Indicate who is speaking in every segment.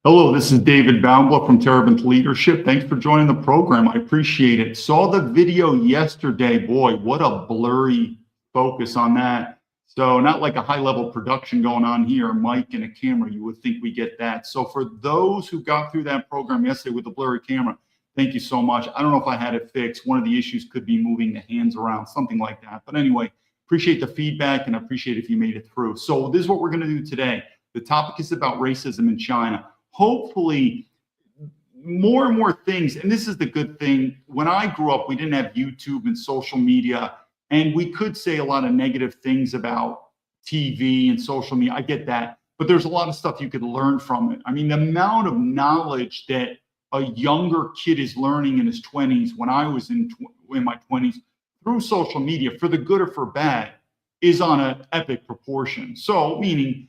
Speaker 1: Hello, this is David Baumblatt from Terebinth Leadership. Thanks for joining the program. I appreciate it. Saw the video yesterday. Boy, what a blurry focus on that. So not like a high-level production going on here, a mic and a camera. You would think we get that. So for those who got through that program yesterday with the blurry camera, thank you so much. I don't know if I had it fixed. One of the issues could be moving the hands around, something like that. But anyway, appreciate the feedback and appreciate if you made it through. So this is what we're going to do today. The topic is about racism in China. Hopefully more and more things, and this is the good thing. When I grew up, we didn't have YouTube and social media, and we could say a lot of negative things about TV and social media. I get that, but there's a lot of stuff you could learn from it. I mean, the amount of knowledge that a younger kid is learning in his 20s, when I was in my 20s, through social media, for the good or for bad, is on an epic proportion. So meaning,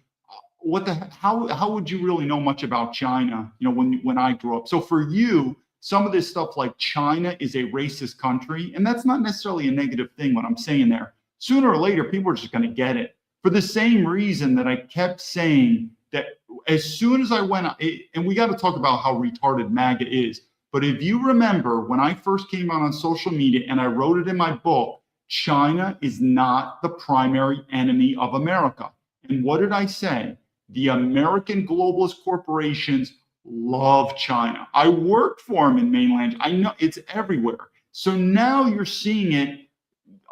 Speaker 1: how would you really know much about China, when I grew up? So for you, some of this stuff like China is a racist country, and that's not necessarily a negative thing, what I'm saying there. Sooner or later, people are just going to get it. For the same reason that I kept saying that as soon as I went, and we got to talk about how retarded MAGA is, but if you remember when I first came out on social media and I wrote it in my book, China is not the primary enemy of America. And what did I say? The American globalist corporations love China. I worked for them in mainland. I know it's everywhere. So now you're seeing it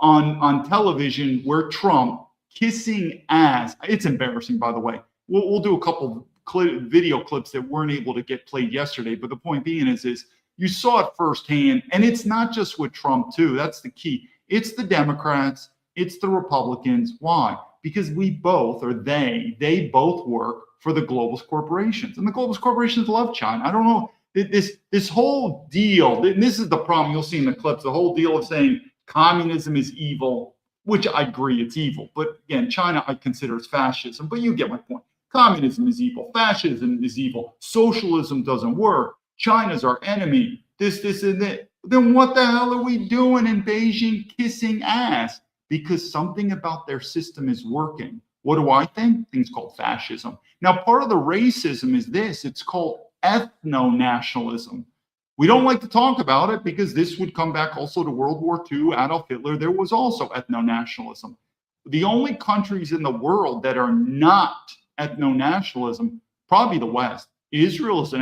Speaker 1: on television where Trump kissing ass. It's embarrassing, by the way. We'll do a couple video clips that weren't able to get played yesterday. But the point being is you saw it firsthand. And it's not just with Trump, too. That's the key. It's the Democrats. It's the Republicans. Why? Because we both, or they both work for the globalist corporations. And the globalist corporations love China. I don't know, this whole deal, and this is the problem you'll see in the clips, the whole deal of saying communism is evil, which I agree it's evil. But again, China I consider as fascism, but you get my point. Communism is evil, fascism is evil, socialism doesn't work, China's our enemy, this, and that. Then what the hell are we doing in Beijing kissing ass? Because something about their system is working. What do I think? Things called fascism. Now, part of the racism is this. It's called ethno-nationalism. We don't like to talk about it because this would come back also to World War II, Adolf Hitler. There was also ethno-nationalism. The only countries in the world that are not ethno-nationalism, probably the West. Israel is an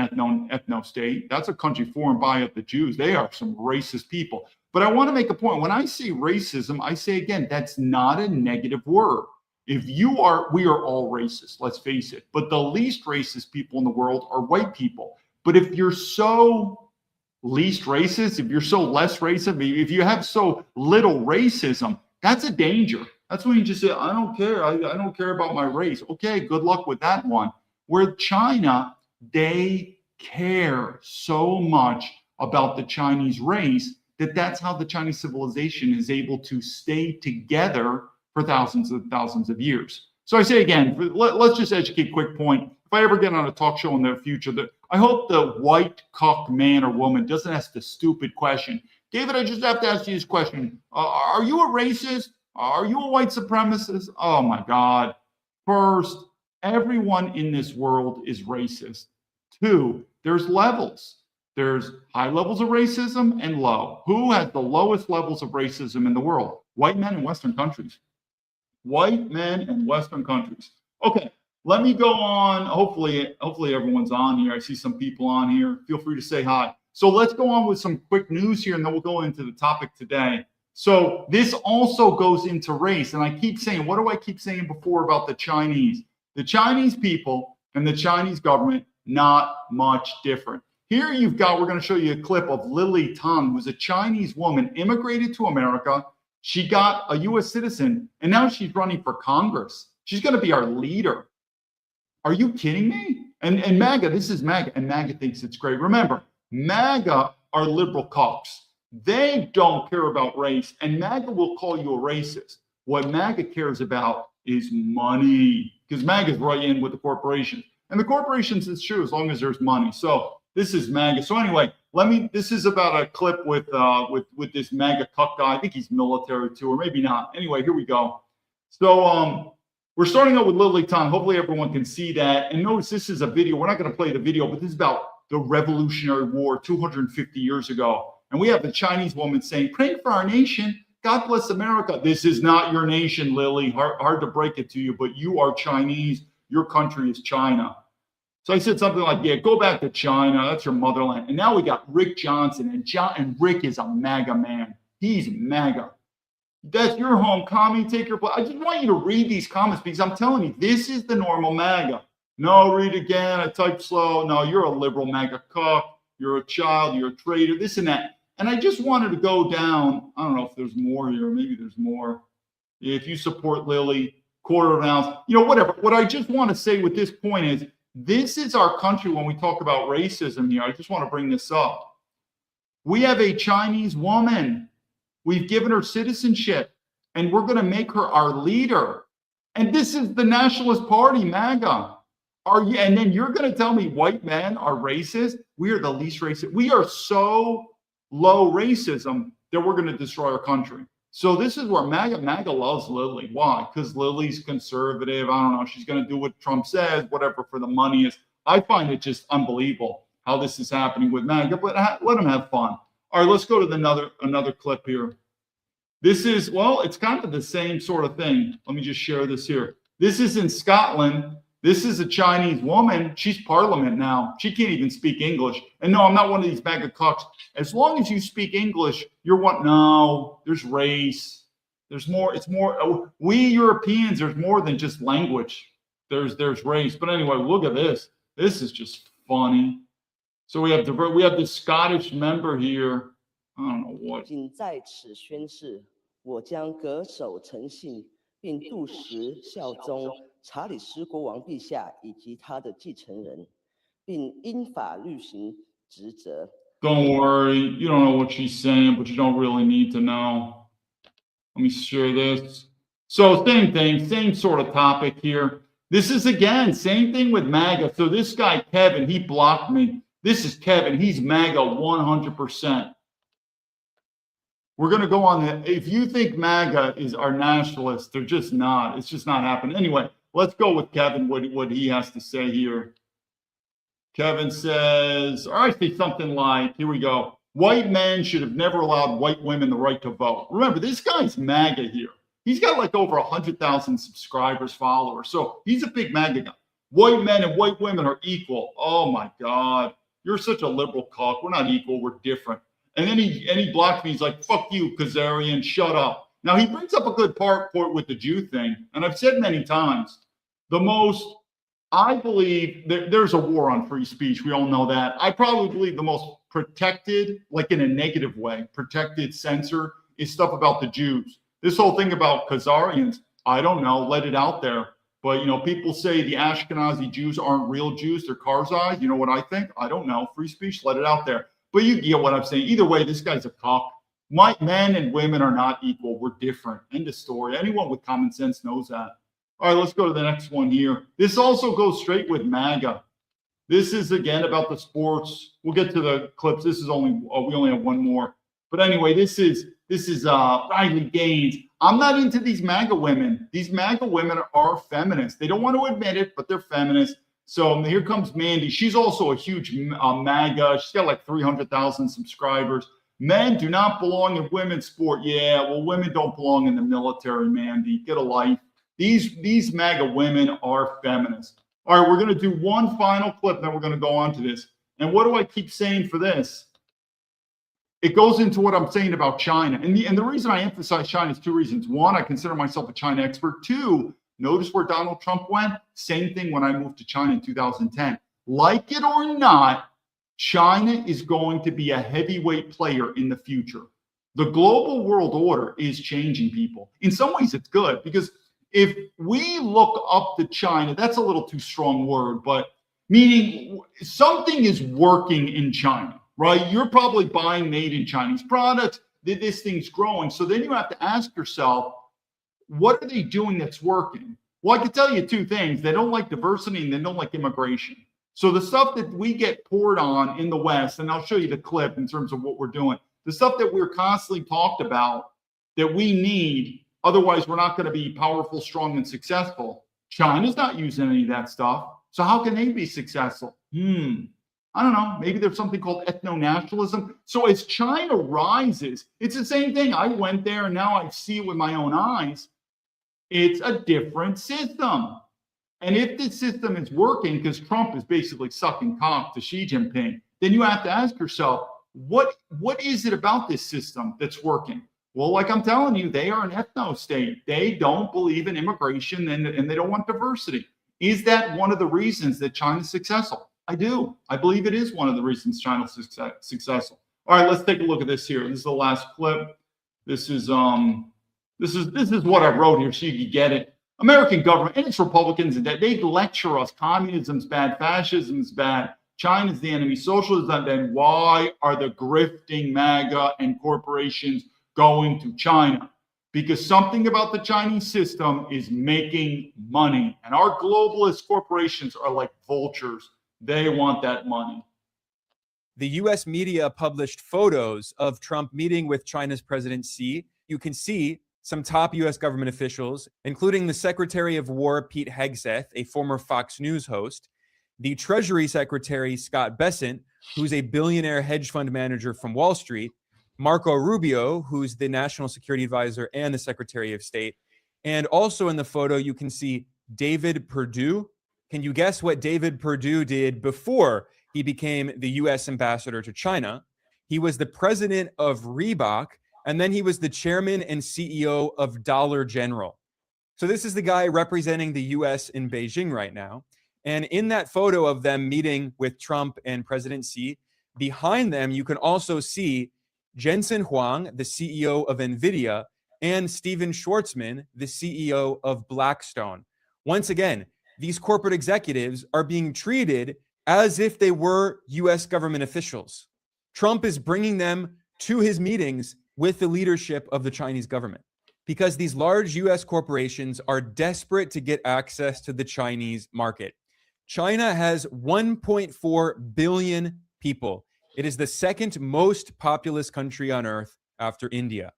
Speaker 1: ethno state. That's a country for and by of the Jews. They are some racist people. But I want to make a point. When I say racism, I say again, that's not a negative word. We are all racist, let's face it. But the least racist people in the world are white people. But if you're so least racist, if you're so less racist, if you have so little racism, that's a danger. That's when you just say, I don't care. I don't care about my race. Okay, good luck with that one. Where China, they care so much about the Chinese race that's how the Chinese civilization is able to stay together for thousands of years. So I say again, let's just educate. Quick point. If I ever get on a talk show in the future, I hope the white cock man or woman doesn't ask the stupid question. David, I just have to ask you this question. Are you a racist? Are you a white supremacist? Oh my God. First, everyone in this world is racist. Two, there's levels. There's high levels of racism and low. Who has the lowest levels of racism in the world? White men in Western countries. White men in Western countries. Okay, let me go on. Hopefully everyone's on here. I see some people on here. Feel free to say hi. So let's go on with some quick news here, and then we'll go into the topic today. So this also goes into race. And I keep saying, what do I keep saying before about the Chinese? The Chinese people and the Chinese government, not much different. Here we're going to show you a clip of Lily Tang, who's a Chinese woman, immigrated to America. She got a U.S. citizen, and now she's running for Congress. She's going to be our leader. Are you kidding me? And MAGA, this is MAGA, and MAGA thinks it's great. Remember, MAGA are liberal cocks. They don't care about race, and MAGA will call you a racist. What MAGA cares about is money, because MAGA is right in with the corporations. And the corporations, it's true, as long as there's money. So this is MAGA. So anyway, this is about a clip with this MAGA cuck guy. I think he's military too, or maybe not. Anyway, here we go. So We're starting out with Lily Tang. Hopefully everyone can see that. And notice this is a video. We're not going to play the video, but this is about the Revolutionary War 250 years ago. And we have the Chinese woman saying, praying for our nation. God bless America. This is not your nation, Lily. Hard to break it to you, but you are Chinese. Your country is China. So I said something like, yeah, go back to China. That's your motherland. And now we got Rick Johnson. And Rick is a MAGA man. He's MAGA. That's your home, commie, take your place. I just want you to read these comments because I'm telling you, this is the normal MAGA. No, read again. I type slow. No, you're a liberal MAGA cuck. You're a child. You're a traitor, this and that. And I just wanted to go down. I don't know if there's more here. Maybe there's more. If you support Lily, quarter of an ounce, whatever. What I just want to say with this point is, this is our country when we talk about racism here. I just want to bring this up. We have a Chinese woman. We've given her citizenship, and we're going to make her our leader. And this is the Nationalist Party, MAGA. And then you're going to tell me white men are racist? We are the least racist. We are so low racism that we're going to destroy our country. So this is where MAGA loves Lily. Why? Because Lily's conservative. I don't know. She's going to do what Trump says, whatever for the money is. I find it just unbelievable how this is happening with MAGA, but let them have fun. All right, let's go to another clip here. This is, well, it's kind of the same sort of thing. Let me just share this here. This is in Scotland. This is a Chinese woman. She's parliament now. She can't even speak English. And no, I'm not one of these MAGA cucks. As long as you speak English, you're one. No, there's race. There's more. It's more. We Europeans, there's more than just language. There's race. But anyway, look at this. This is just funny. So we have the Scottish member here. I don't know what.
Speaker 2: 仅在此宣誓，我将恪守诚信，并笃实效忠查理斯国王陛下以及他的继承人，并依法履行职责。
Speaker 1: Don't worry, you don't know what she's saying, but you don't really need to know. Let me share this. So same thing, same sort of topic here. This is again, same thing with MAGA. So this guy, Kevin, he blocked me. This is Kevin. He's MAGA 100%. We're going to go on that. If you think MAGA is our nationalists, they're just not. It's just not happening. Anyway, let's go with Kevin, what he has to say here. Kevin says, or I say something like, here we go. White men should have never allowed white women the right to vote. Remember, this guy's MAGA here. He's got like over 100,000 subscribers, followers. So he's a big MAGA guy. White men and white women are equal. Oh my God. You're such a liberal cuck. We're not equal. We're different. And then he blocked me. He's like, fuck you, Kazarian. Shut up. Now, he brings up a good part with the Jew thing. And I've said many times, I believe there's a war on free speech. We all know that. I probably believe the most protected, like in a negative way, protected censor is stuff about the Jews. This whole thing about Khazarians, I don't know, let it out there. But, people say the Ashkenazi Jews aren't real Jews. They're Karzais. You know what I think? I don't know. Free speech, let it out there. But you get what I'm saying. Either way, this guy's a cock. Men and women are not equal. We're different. End of story. Anyone with common sense knows that. All right, let's go to the next one here. This also goes straight with MAGA. This is, again, about the sports. We'll get to the clips. This is we only have one more. But anyway, this is Riley Gaines. I'm not into these MAGA women. These MAGA women are feminists. They don't want to admit it, but they're feminists. So here comes Mandy. She's also a huge MAGA. She's got like 300,000 subscribers. Men do not belong in women's sport. Yeah, well, women don't belong in the military, Mandy. Get a life. These MAGA women are feminists. All right, we're going to do one final clip, then we're going to go on to this. And what do I keep saying for this? It goes into what I'm saying about China. And the reason I emphasize China is two reasons. One, I consider myself a China expert. Two, notice where Donald Trump went? Same thing when I moved to China in 2010. Like it or not, China is going to be a heavyweight player in the future. The global world order is changing, people. In some ways, it's good because if we look up to China, that's a little too strong word, but meaning something is working in China. Right? You're probably buying made in Chinese products. This thing's growing. So then you have to ask yourself, what are they doing that's working? Well, I can tell you two things. They don't like diversity and they don't like immigration. So the stuff that we get poured on in the West, and I'll show you the clip in terms of what we're doing, the stuff that we're constantly talked about that we need, otherwise we're not going to be powerful, strong, and successful. China's not using any of that stuff. So how can they be successful? I don't know. Maybe there's something called ethno-nationalism. So as China rises, it's the same thing. I went there and now I see it with my own eyes. It's a different system. And if this system is working, because Trump is basically sucking cock to Xi Jinping, then you have to ask yourself, what is it about this system that's working? Well, like I'm telling you, they are an ethno state. They don't believe in immigration and they don't want diversity. Is that one of the reasons that China's successful? I do. I believe it is one of the reasons China's successful. All right, let's take a look at this here. This is the last clip. This is what I wrote here so you can get it. American government and its Republicans, they lecture us. Communism's bad, fascism's bad, China's the enemy, socialism's not bad. Why are the grifting MAGA and corporations going to China? Because something about the Chinese system is making money. And our globalist corporations are like vultures. They want that money.
Speaker 3: The US media published photos of Trump meeting with China's President Xi. You can see some top US government officials, including the Secretary of War, Pete Hegseth, a former Fox News host, the Treasury Secretary, Scott Bessent, who's a billionaire hedge fund manager from Wall Street, Marco Rubio, who's the National Security Advisor and the Secretary of State. And also in the photo, you can see David Perdue. Can you guess what David Perdue did before he became the US ambassador to China? He was the president of Reebok, and then he was the chairman and CEO of Dollar General. So this is the guy representing the US in Beijing right now. And in that photo of them meeting with Trump and President Xi, behind them, you can also see Jensen Huang, the CEO of NVIDIA, and Steven Schwartzman, the CEO of Blackstone. Once again, these corporate executives are being treated as if they were US government officials. Trump is bringing them to his meetings with the leadership of the Chinese government because these large US corporations are desperate to get access to the Chinese market. China has 1.4 billion people. It is the second most populous country on earth after India.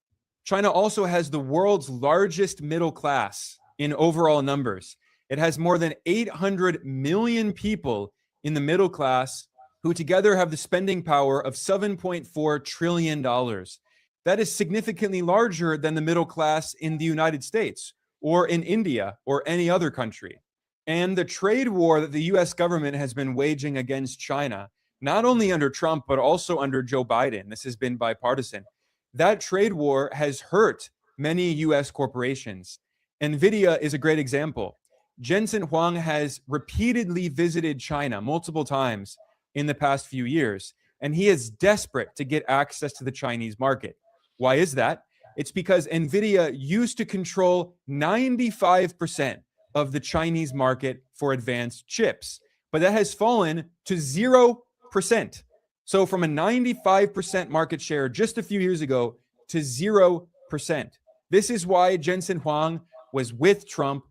Speaker 3: China also has the world's largest middle class in overall numbers. It has more than 800 million people in the middle class who together have the spending power of $7.4 trillion. That is significantly larger than the middle class in the United States or in India or any other country. And the trade war that the US government has been waging against China, not only under Trump, but also under Joe Biden, this has been bipartisan, that trade war has hurt many US corporations. NVIDIA is a great example. Jensen Huang has repeatedly visited China multiple times in the past few years, and he is desperate to get access to the Chinese market. Why is that? It's because NVIDIA used to control 95% of the Chinese market for advanced chips, but that has fallen to 0%. So from a 95% market share just a few years ago to 0%. This is why Jensen Huang was with Trump.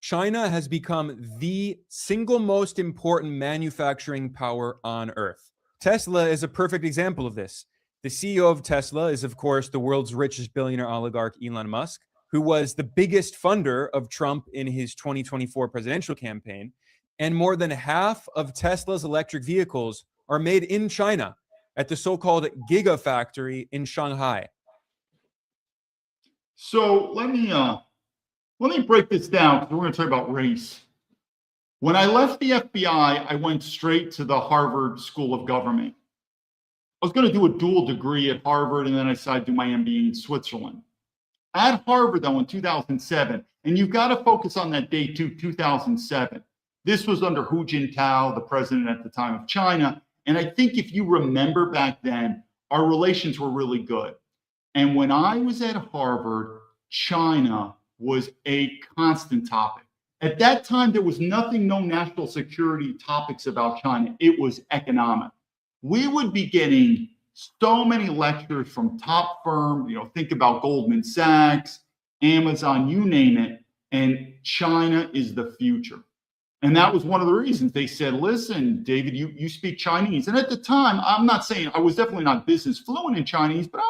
Speaker 3: China has become the single most important manufacturing power on earth. Tesla is a perfect example of this. The CEO of Tesla is, of course, the world's richest billionaire oligarch, Elon Musk, who was the biggest funder of Trump in his 2024 presidential campaign. And more than half of Tesla's electric vehicles are made in China at the so-called Gigafactory in Shanghai.
Speaker 1: So let me break this down because we're going to talk about race. When I left the FBI, I went straight to the Harvard School of Government. I was going to do a dual degree at Harvard, and then I decided to do my MBA in Switzerland. At Harvard, though, in 2007, and you've got to focus on that date too, 2007. This was under Hu Jintao, the president at the time of China. And I think if you remember back then, our relations were really good. And when I was at Harvard, China was a constant topic. At that time, there was nothing, no national security topics about China. It was economic. We would be getting so many lectures from top firms, think about Goldman Sachs, Amazon, you name it, and China is the future. And that was one of the reasons they said, listen, David, you speak Chinese. And at the time, I'm not saying I was definitely not business fluent in Chinese, but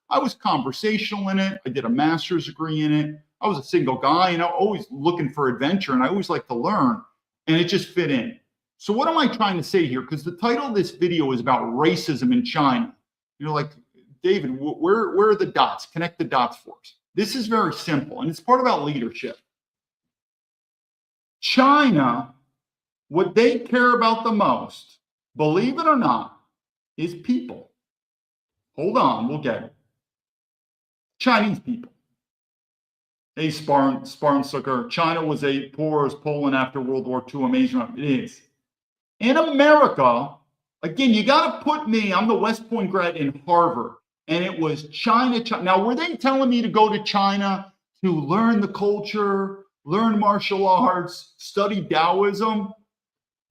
Speaker 1: I was conversational in it. I did a master's degree in it. I was a single guy and I'm always looking for adventure and I always like to learn, and it just fit in. So what am I trying to say here? Because the title of this video is about racism in China. You're like, David, where are the dots? Connect the dots for us. This is very simple, and it's part about leadership. China, what they care about the most, believe it or not, is people. Hold on, we'll get it. Chinese people. Hey, Spartan Sucker, China was as poor as Poland after World War II. Amazing. It is. In America, again, you got to put me, I'm the West Point grad in Harvard, and it was China. Now, were they telling me to go to China to learn the culture, learn martial arts, study Taoism?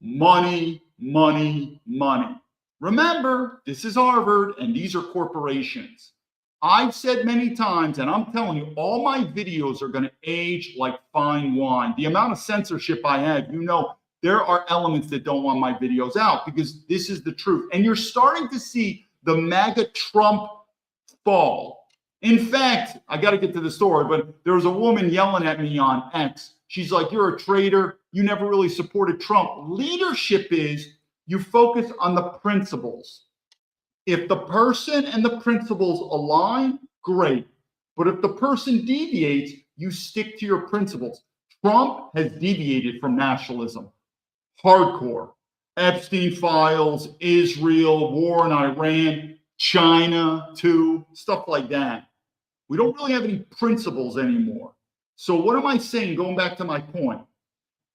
Speaker 1: Money, money, money. Remember, this is Harvard, and these are corporations. I've said many times, and I'm telling you, all my videos are going to age like fine wine. The amount of censorship I have, you know, there are elements that don't want my videos out because this is the truth. And you're starting to see the MAGA Trump fall. In fact, I got to get to the story, but there was a woman yelling at me on X. She's like, you're a traitor. You never really supported Trump. Leadership is you focus on the principles. If the person and the principles align, great. But if the person deviates, you stick to your principles. Trump has deviated from nationalism. Hardcore. Epstein files, Israel, war in Iran, China too, stuff like that. We don't really have any principles anymore. So what am I saying? Going back to my point.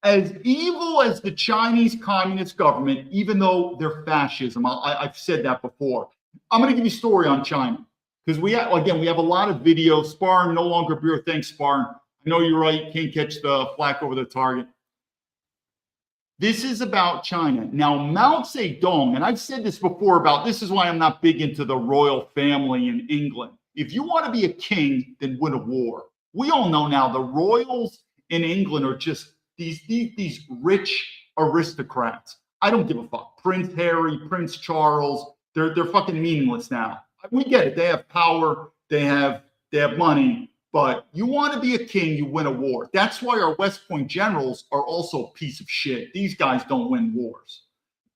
Speaker 1: As evil as the Chinese Communist government, even though they're fascism, I've said that before. I'm going to give you a story on China because we have a lot of videos. Sparring no longer beer. Thanks, Sparring. I know you're right. Can't catch the flack over the target. This is about China. Now, Mao Zedong, and I've said this before about this is why I'm not big into the royal family in England. If you want to be a king, then win a war. We all know now the royals in England are just these rich aristocrats. I don't give a fuck. Prince Harry, Prince Charles, they're fucking meaningless now. We get it. They have power, they have money, but you want to be a king, you win a war. That's why our West Point generals are also a piece of shit. These guys don't win wars.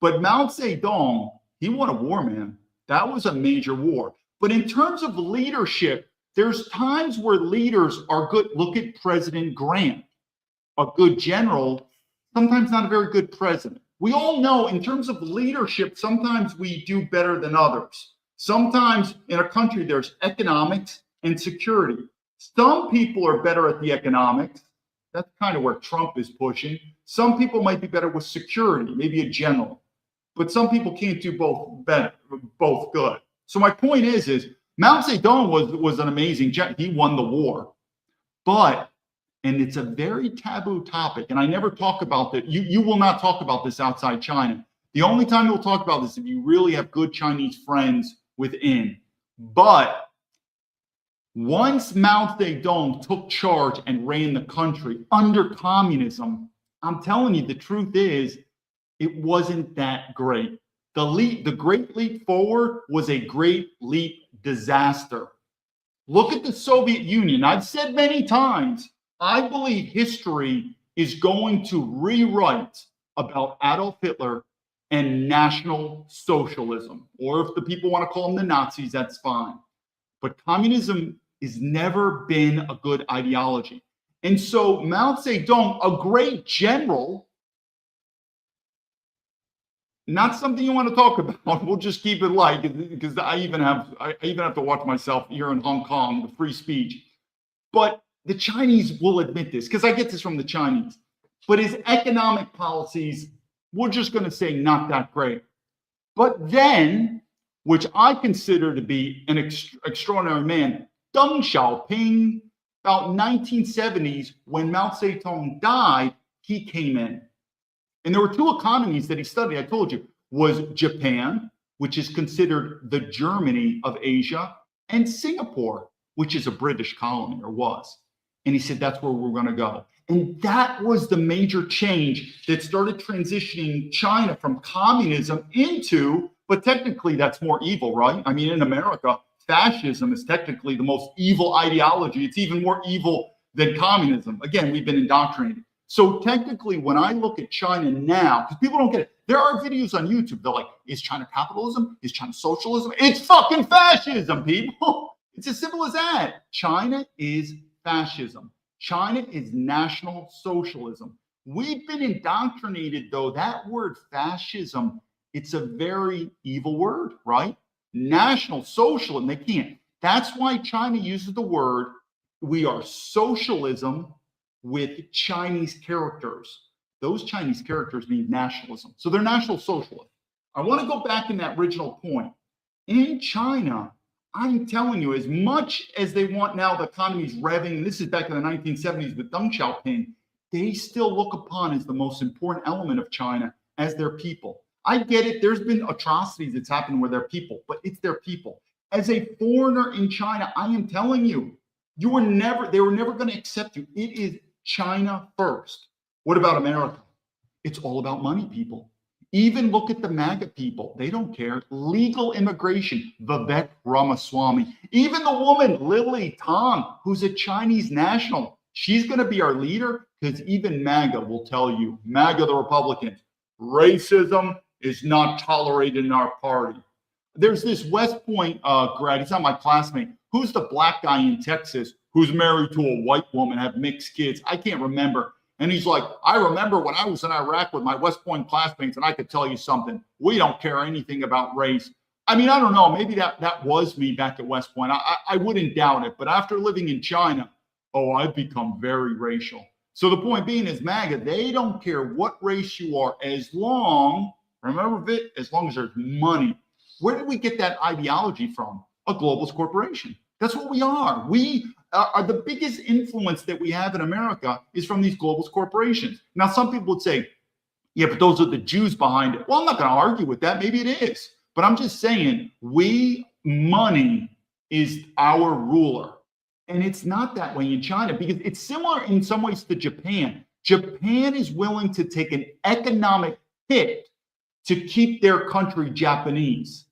Speaker 1: But Mao Zedong, he won a war, man. That was a major war. But in terms of leadership, there's times where leaders are good. Look at President Grant. A good general, sometimes not a very good president. We all know in terms of leadership, sometimes we do better than others. Sometimes in a country, there's economics and security. Some people are better at the economics. That's kind of where Trump is pushing. Some people might be better with security, maybe a general. But some people can't do both good. So my point is Mao Zedong was an amazing general. He won the war. But and it's a very taboo topic, and I never talk about that. You will not talk about this outside China. The only time you'll talk about this is if you really have good Chinese friends within. But once Mao Zedong took charge and ran the country under communism, I'm telling you, the truth is, it wasn't that great. The Great Leap Forward was a Great Leap disaster. Look at the Soviet Union. I've said many times, I believe history is going to rewrite about Adolf Hitler and National Socialism. Or if the people want to call them the Nazis, that's fine. But communism has never been a good ideology. And so Mao Zedong, a great general, not something you want to talk about. We'll just keep it light because I even have to watch myself here in Hong Kong, the free speech. But the Chinese will admit this because I get this from the Chinese. But his economic policies, we're just going to say not that great. But then, which I consider to be an extraordinary man, Deng Xiaoping, about 1970s, when Mao Zedong died, he came in. And there were two economies that he studied, I told you, was Japan, which is considered the Germany of Asia, and Singapore, which is a British colony, or was. And he said, that's where we're going to go. And that was the major change that started transitioning China from communism into, but technically that's more evil, right? I mean, in America, fascism is technically the most evil ideology. It's even more evil than communism. Again, we've been indoctrinated. So technically, when I look at China now, because people don't get it, there are videos on YouTube. They're like, is China capitalism? Is China socialism? It's fucking fascism, people. It's as simple as that. China is fascism. China is National Socialism. We've been indoctrinated, though, that word fascism, it's a very evil word, right? National Socialism, they can't. That's why China uses the word, we are socialism with Chinese characters. Those Chinese characters mean nationalism. So they're National Socialists. I want to go back in that original point. In China, I'm telling you, as much as they want now the economy's revving, and this is back in the 1970s with Deng Xiaoping, they still look upon as the most important element of China as their people. I get it. There's been atrocities that's happened with their people, but it's their people. As a foreigner in China, I am telling you, they were never going to accept you. It is China first. What about America? It's all about money, people. Even look at the MAGA people. They don't care. Legal immigration, Vivek Ramaswamy. Even the woman, Lily Tang, who's a Chinese national, she's going to be our leader because even MAGA will tell you, MAGA, the Republicans, racism is not tolerated in our party. There's this West Point grad, he's not my classmate, who's the black guy in Texas who's married to a white woman, have mixed kids. I can't remember. And he's like, I remember when I was in Iraq with my West Point classmates, and I could tell you something. We don't care anything about race. I mean, I don't know. Maybe that was me back at West Point. I wouldn't doubt it. But after living in China, I've become very racial. So the point being is MAGA, they don't care what race you are as long, remember, Vit, as long as there's money. Where did we get that ideology from? A globalist corporation. That's what we are. We are the biggest influence that we have in America is from these globalist corporations. Now, some people would say, yeah, but those are the Jews behind it. Well, I'm not going to argue with that. Maybe it is. But I'm just saying, money is our ruler. And it's not that way in China because it's similar in some ways to Japan. Japan is willing to take an economic hit to keep their country Japanese.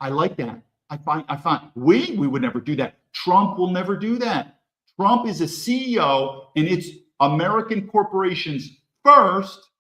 Speaker 1: I like that. I find we would never do that. Trump will never do that. Trump is a CEO and it's American corporations first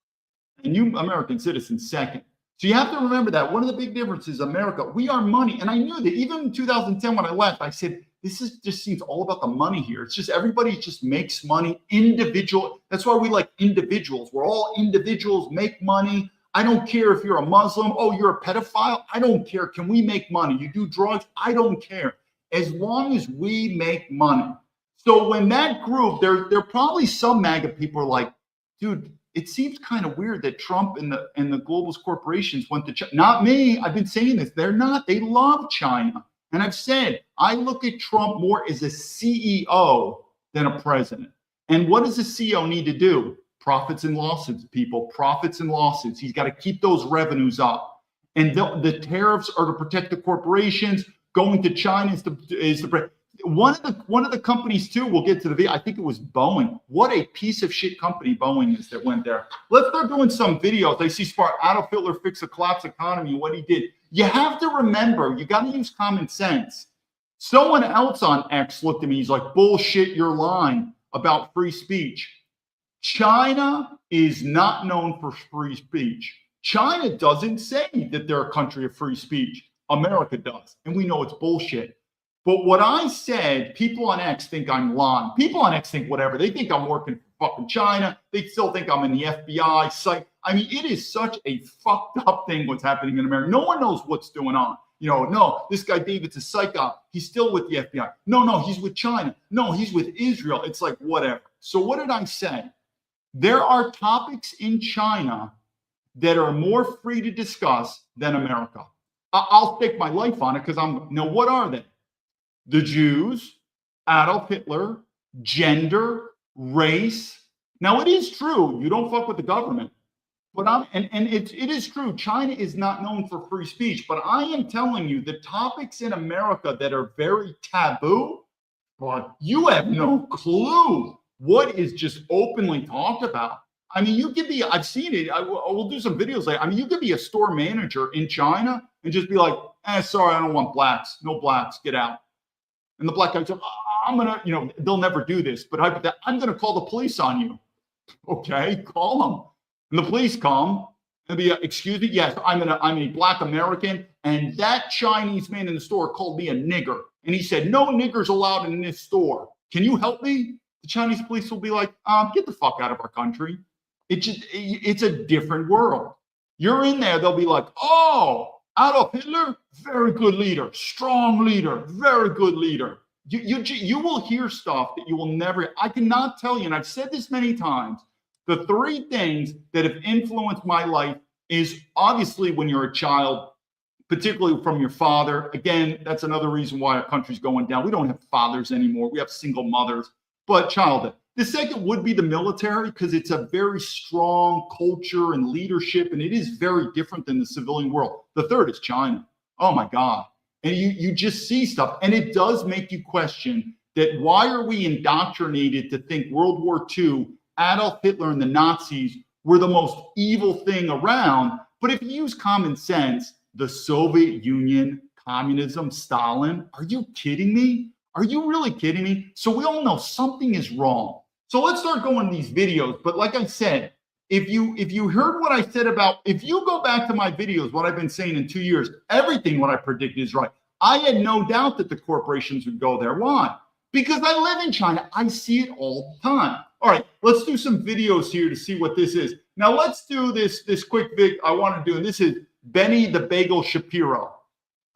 Speaker 1: and you American citizens second. So you have to remember that. One of the big differences, America, we are money. And I knew that even in 2010 when I left, I said, just seems all about the money here. It's just everybody just makes money, individual. That's why we like individuals. We're all individuals, make money. I don't care if you're a Muslim. Oh, you're a pedophile. I don't care. Can we make money? You do drugs. I don't care. As long as we make money. So when that group, there are probably some MAGA people are like, dude, it seems kind of weird that Trump and the globalist corporations went to China. Not me. I've been saying this. They're not. They love China. And I've said, I look at Trump more as a CEO than a president. And what does a CEO need to do? Profits and losses, people. Profits and losses. He's got to keep those revenues up. And the tariffs are to protect the corporations. Going to China is the one of the companies too. We'll get to the video. I think it was Boeing. What a piece of shit company Boeing is that went there. Let's start doing some videos. I see Adolf Hitler fix a collapsed economy. What he did. You have to remember. You got to use common sense. Someone else on X looked at me. He's like, "Bullshit, you're lying about free speech." China is not known for free speech. China doesn't say that they're a country of free speech. America does. And we know it's bullshit. But what I said, people on X think I'm lying. People on X think whatever. They think I'm working for fucking China. They still think I'm in the FBI site. I mean, it is such a fucked up thing what's happening in America. No one knows what's going on. You know, no, this guy David's a psycho. He's still with the FBI. No, he's with China. No, he's with Israel. It's like whatever. So what did I say? There are topics in China that are more free to discuss than America. I'll stake my life on it because what are they? The Jews, Adolf Hitler, gender, race. Now, it is true. You don't fuck with the government. But it is true. China is not known for free speech. But I am telling you, the topics in America that are very taboo, well, you have no clue what is just openly talked about. I mean, you could be, I've seen it. I will do some videos later. I mean, you could be a store manager in China and just be like, sorry, I don't want blacks. No blacks, get out. And the black guy's like, I'm going to, they'll never do this, but I'm going to call the police on you. Okay, call them. And the police come and be, excuse me, yes, I'm a Black American, and that Chinese man in the store called me a nigger. And he said, no niggers allowed in this store. Can you help me? The Chinese police will be like, get the fuck out of our country. It's a different world. You're in there, they'll be like, oh, Adolf Hitler, very good leader, strong leader, very good leader. You will hear stuff that you will never, I cannot tell you, and I've said this many times, the three things that have influenced my life is obviously when you're a child, particularly from your father. Again, that's another reason why our country's going down. We don't have fathers anymore. We have single mothers, but childhood. The second would be the military, because it's a very strong culture and leadership, and it is very different than the civilian world. The third is China. Oh my God. And you just see stuff, and it does make you question that why are we indoctrinated to think World War II, Adolf Hitler and the Nazis were the most evil thing around? But if you use common sense, the Soviet Union, communism, Stalin, are you kidding me? Are you really kidding me? So we all know something is wrong. So let's start going these videos. But like I said, if you heard what I said about, if you go back to my videos, what I've been saying in 2 years, everything what I predicted is right. I had no doubt that the corporations would go there. Why? Because I live in China. I see it all the time. All right, let's do some videos here to see what this is. Now let's do this quick vid I want to do, and this is Benny the Bagel Shapiro.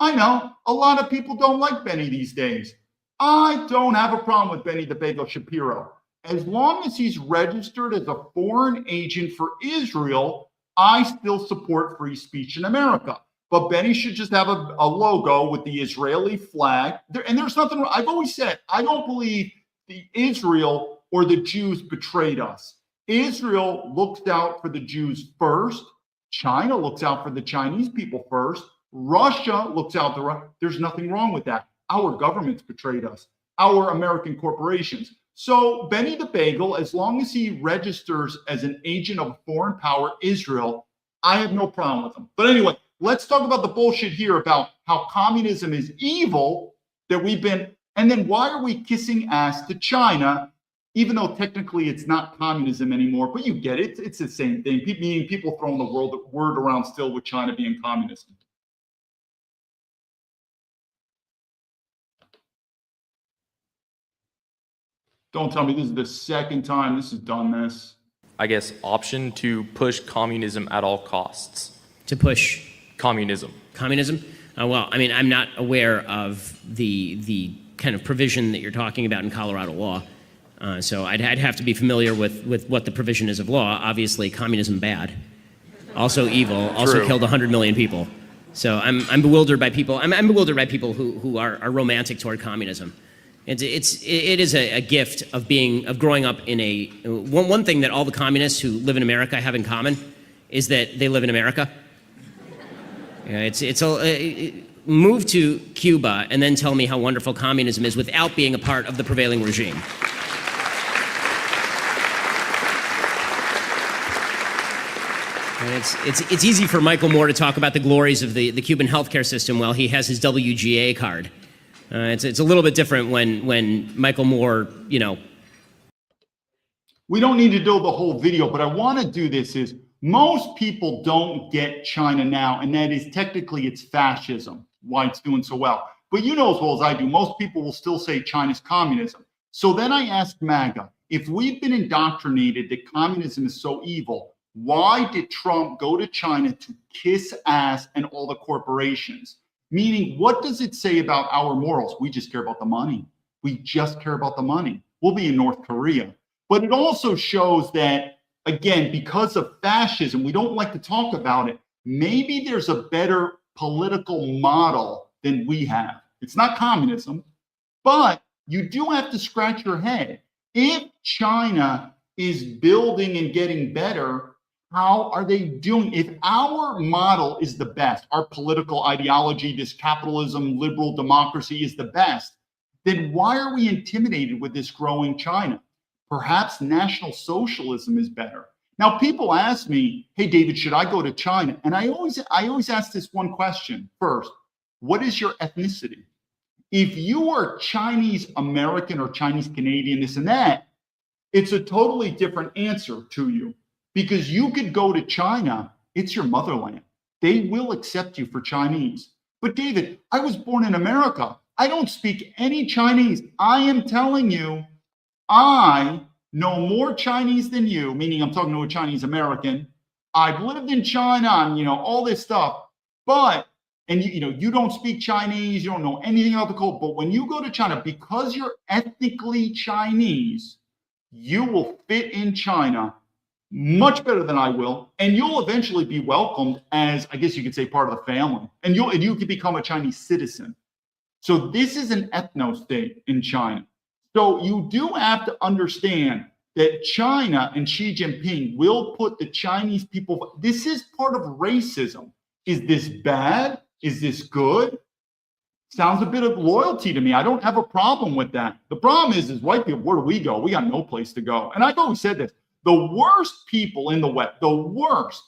Speaker 1: I know a lot of people don't like Benny these days. I don't have a problem with Benny the Bagel Shapiro. As long as he's registered as a foreign agent for Israel, I still support free speech in America. But Benny should just have a logo with the Israeli flag. And there's nothing wrong. I've always said, I don't believe the Israel or the Jews betrayed us. Israel looks out for the Jews first. China looks out for the Chinese people first. Russia looks out there's nothing wrong with that. Our governments betrayed us, our American corporations. So Benny the Bagel, as long as he registers as an agent of a foreign power, Israel, I have no problem with him. But anyway, let's talk about the bullshit here about how communism is evil, that we've been, and then why are we kissing ass to China, even though technically it's not communism anymore, but you get it, it's the same thing. People throwing the word around still with China being communist. Don't tell me this is the second time this has done this.
Speaker 4: I guess, option to push communism at all costs.
Speaker 5: To push
Speaker 4: communism.
Speaker 5: Communism? Well, I mean, I'm not aware of the kind of provision that you're talking about in Colorado law. So I'd have to be familiar with what the provision is of law. Obviously, communism bad. Also evil. Also
Speaker 4: True.
Speaker 5: killed 100 million people. So I'm bewildered by people. I'm bewildered by people who are romantic toward communism. It is a gift of growing up in a one thing that all the communists who live in America have in common is that they live in America. Move to Cuba and then tell me how wonderful communism is without being a part of the prevailing regime. It's easy for Michael Moore to talk about the glories of the Cuban healthcare system while he has his WGA card. It's a little bit different when Michael Moore,
Speaker 1: We don't need to do the whole video, but I want to do this is most people don't get China now, and that is technically it's fascism, why it's doing so well. But you know as well as I do, most people will still say China's communism. So then I asked MAGA, if we've been indoctrinated that communism is so evil, why did Trump go to China to kiss ass and all the corporations? Meaning, what does it say about our morals? We just care about the money. We just care about the money. We'll be in North Korea. But it also shows that, again, because of fascism, we don't like to talk about it. Maybe there's a better political model than we have. It's not communism, but you do have to scratch your head. If China is building and getting better, how are they doing? If our model is the best, our political ideology, this capitalism, liberal democracy is the best, then why are we intimidated with this growing China? Perhaps National Socialism is better. Now, people ask me, hey, David, should I go to China? And I always ask this one question first. What is your ethnicity? If you are Chinese American or Chinese Canadian, this and that, it's a totally different answer to you, because you could go to China. It's your motherland. They will accept you for Chinese. But David, I was born in America. I don't speak any Chinese. I am telling you, I know more Chinese than you, meaning I'm talking to a Chinese American. I've lived in China and, all this stuff. But, and you don't speak Chinese, you don't know anything about the culture. But when you go to China, because you're ethnically Chinese, you will fit in China much better than I will, and you'll eventually be welcomed as, I guess you could say, part of the family, and you could become a Chinese citizen. So this is an ethno state in China. So you do have to understand that China and Xi Jinping will put the Chinese people. This is part of racism. Is this bad? Is this good? Sounds a bit of loyalty to me. I don't have a problem with that. The problem is white people, where do we go? We got no place to go. And I've always said this. The worst people in the West, the worst,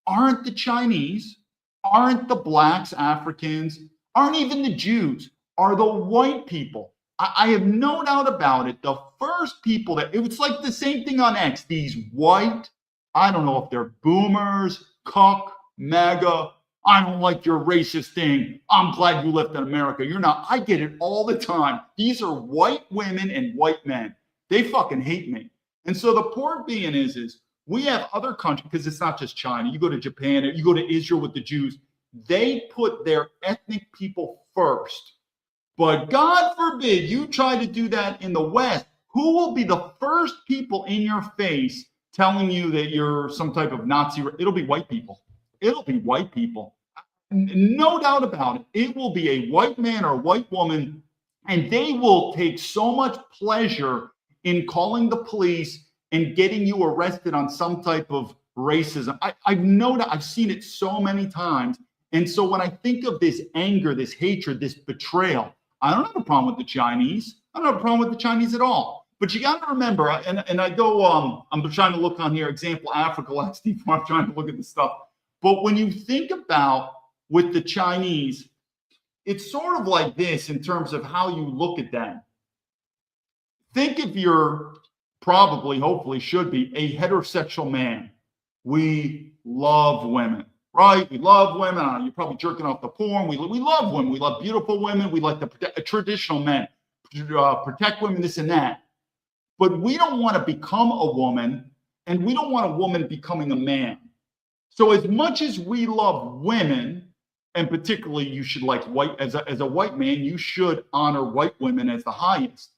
Speaker 1: aren't the Chinese, aren't the blacks, Africans, aren't even the Jews, are the white people. I have no doubt about it. The first people it's like the same thing on X. These white, I don't know if they're boomers, cuck, MAGA, I don't like your racist thing. I'm glad you left in America. You're not. I get it all the time. These are white women and white men. They fucking hate me. And so the point being is we have other countries, because it's not just China. You go to Japan, or you go to Israel with the Jews. They put their ethnic people first. But God forbid you try to do that in the West. Who will be the first people in your face telling you that you're some type of Nazi? It'll be white people. It'll be white people. No doubt about it. It will be a white man or a white woman, and they will take so much pleasure in calling the police and getting you arrested on some type of racism. I've seen it so many times. And so when I think of this anger, this hatred, this betrayal, I don't have a problem with the Chinese. I don't have a problem with the Chinese at all. But you got to remember, and I go, I'm trying to look on here, example, Africa, last Steve, I'm trying to look at this stuff. But when you think about with the Chinese, it's sort of like this in terms of how you look at them. Think if you're probably, hopefully should be a heterosexual man. We love women, right? We love women. You're probably jerking off the porn. We love women. We love beautiful women. We like the traditional men, protect women, this and that. But we don't want to become a woman, and we don't want a woman becoming a man. So as much as we love women, and particularly you should like white, as a white man, you should honor white women as the highest.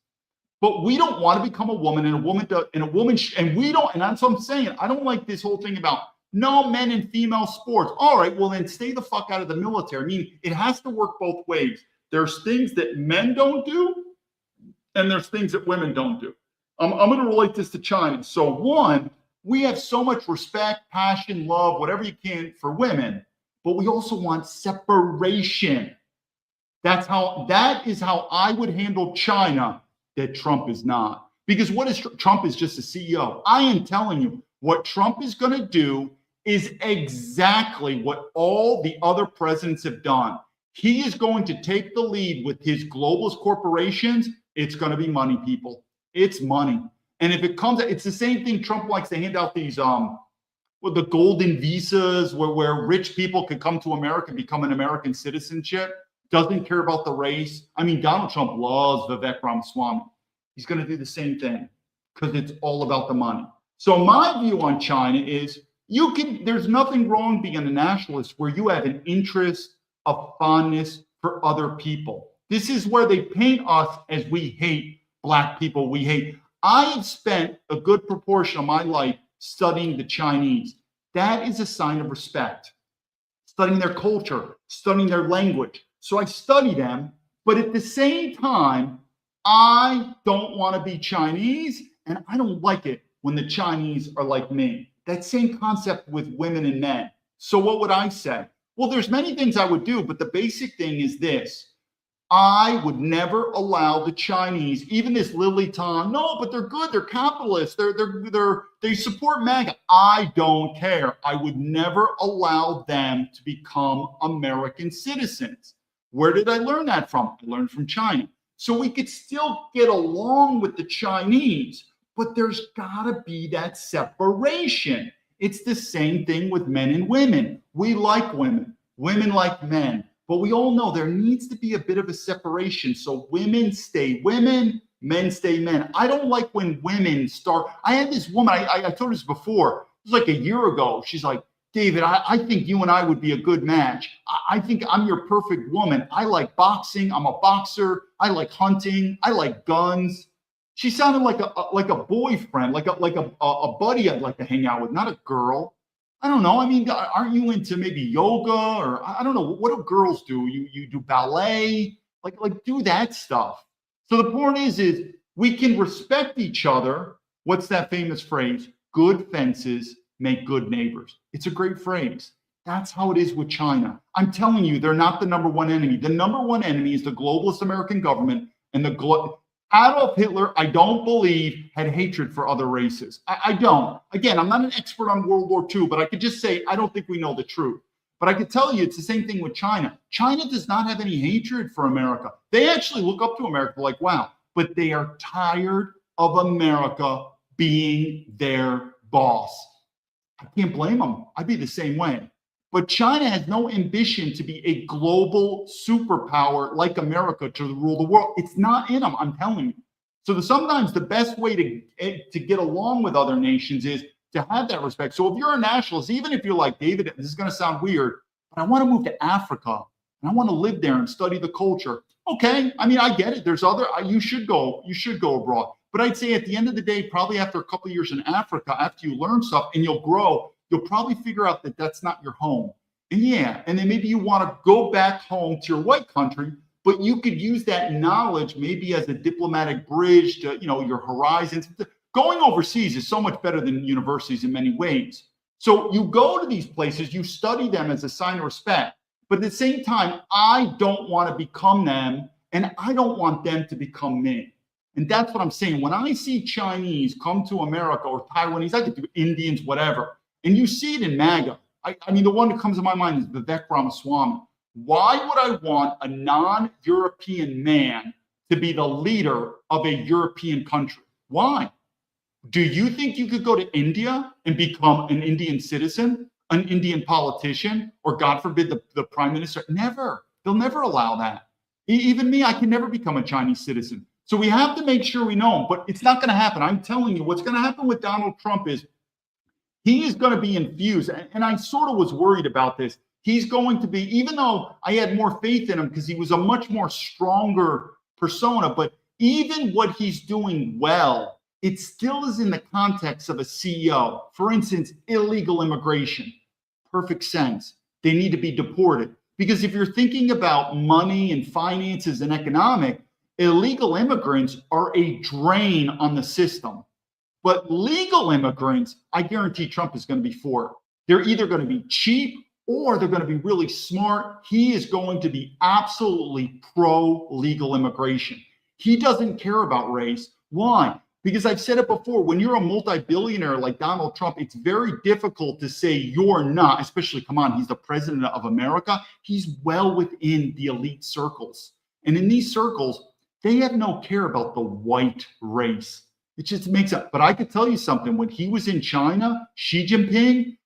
Speaker 1: But we don't want to become a woman, and we don't, and that's what I'm saying. I don't like this whole thing about no men and female sports. All right, well then stay the fuck out of the military. I mean, it has to work both ways. There's things that men don't do, and there's things that women don't do. I'm going to relate this to China. So one, we have so much respect, passion, love, whatever you can for women, but we also want separation. That is how I would handle China. That Trump is not. Because what is Trump is just a CEO. I am telling you, what Trump is going to do is exactly what all the other presidents have done. He is going to take the lead with his globalist corporations. It's going to be money, people. It's money. And if it comes, it's the same thing Trump likes to hand out these with the golden visas where rich people could come to America and become an American citizenship. Doesn't care about the race. I mean, Donald Trump loves Vivek Ramaswamy. He's going to do the same thing because it's all about the money. So my view on China is there's nothing wrong being a nationalist where you have an interest, a fondness for other people. This is where they paint us as we hate Black people. I have spent a good proportion of my life studying the Chinese. That is a sign of respect. Studying their culture, studying their language. So I study them, but at the same time, I don't want to be Chinese, and I don't like it when the Chinese are like me. That same concept with women and men. So what would I say? Well, there's many things I would do, but the basic thing is this. I would never allow the Chinese, even this Lily Tom, no, but they're good, they're capitalists, they support MAGA. I don't care. I would never allow them to become American citizens. Where did I learn that from? I learned from China. So we could still get along with the Chinese, but there's got to be that separation. It's the same thing with men and women. We like women, women like men, but we all know there needs to be a bit of a separation. So women stay women, men stay men. I don't like when women start. I had this woman, I told this before, it was like a year ago. She's like, David, I think you and I would be a good match. I think I'm your perfect woman. I like boxing. I'm a boxer. I like hunting. I like guns. She sounded like a boyfriend, like a buddy I'd like to hang out with, not a girl. I don't know. I mean, aren't you into maybe yoga or I don't know, what do girls do? You do ballet, like do that stuff. So the point is we can respect each other. What's that famous phrase? Good fences make good neighbors. It's a great phrase. That's how it is with China. I'm telling you, they're not the number one enemy. The number one enemy is the globalist American government and Adolf Hitler, I don't believe, had hatred for other races. I don't. Again, I'm not an expert on World War II, but I could just say I don't think we know the truth. But I could tell you it's the same thing with China. China does not have any hatred for America. They actually look up to America like, wow, but they are tired of America being their boss. I can't blame them. I'd be the same way. But China has no ambition to be a global superpower like America to rule the world. It's not in them, I'm telling you. So sometimes the best way to get along with other nations is to have that respect. So if you're a nationalist, even if you're like, David, this is going to sound weird, but I want to move to Africa and I want to live there and study the culture. Okay, I mean, I get it. There's you should go abroad. But I'd say at the end of the day, probably after a couple of years in Africa, after you learn stuff and you'll grow, you'll probably figure out that that's not your home. And and then maybe you want to go back home to your white country, but you could use that knowledge maybe as a diplomatic bridge to, your horizons. Going overseas is so much better than universities in many ways. So you go to these places, you study them as a sign of respect. But at the same time, I don't want to become them, and I don't want them to become me. And that's what I'm saying. When I see Chinese come to America or Taiwanese, I could do Indians, whatever, and you see it in MAGA. I mean, the one that comes to my mind is Vivek Ramaswamy. Why would I want a non-European man to be the leader of a European country? Why? Do you think you could go to India and become an Indian citizen, an Indian politician, or God forbid, the prime minister? Never. They'll never allow that. Even me, I can never become a Chinese citizen. So we have to make sure we know him, but it's not going to happen. I'm telling you, what's going to happen with Donald Trump is he is going to be infused. And I sort of was worried about this. He's going to be, even though I had more faith in him because he was a much more stronger persona, but even what he's doing well, it still is in the context of a CEO. For instance, illegal immigration. Perfect sense. They need to be deported. Because if you're thinking about money and finances and economic, illegal immigrants are a drain on the system. But legal immigrants, I guarantee Trump is going to be for it. They're either going to be cheap or they're going to be really smart. He is going to be absolutely pro-legal immigration. He doesn't care about race. Why? Because I've said it before, when you're a multi-billionaire like Donald Trump, it's very difficult to say you're not, especially, come on, he's the president of America. He's well within the elite circles. And in these circles, they have no care about the white race. It just makes up. But I could tell you something. When he was in China, Xi Jinping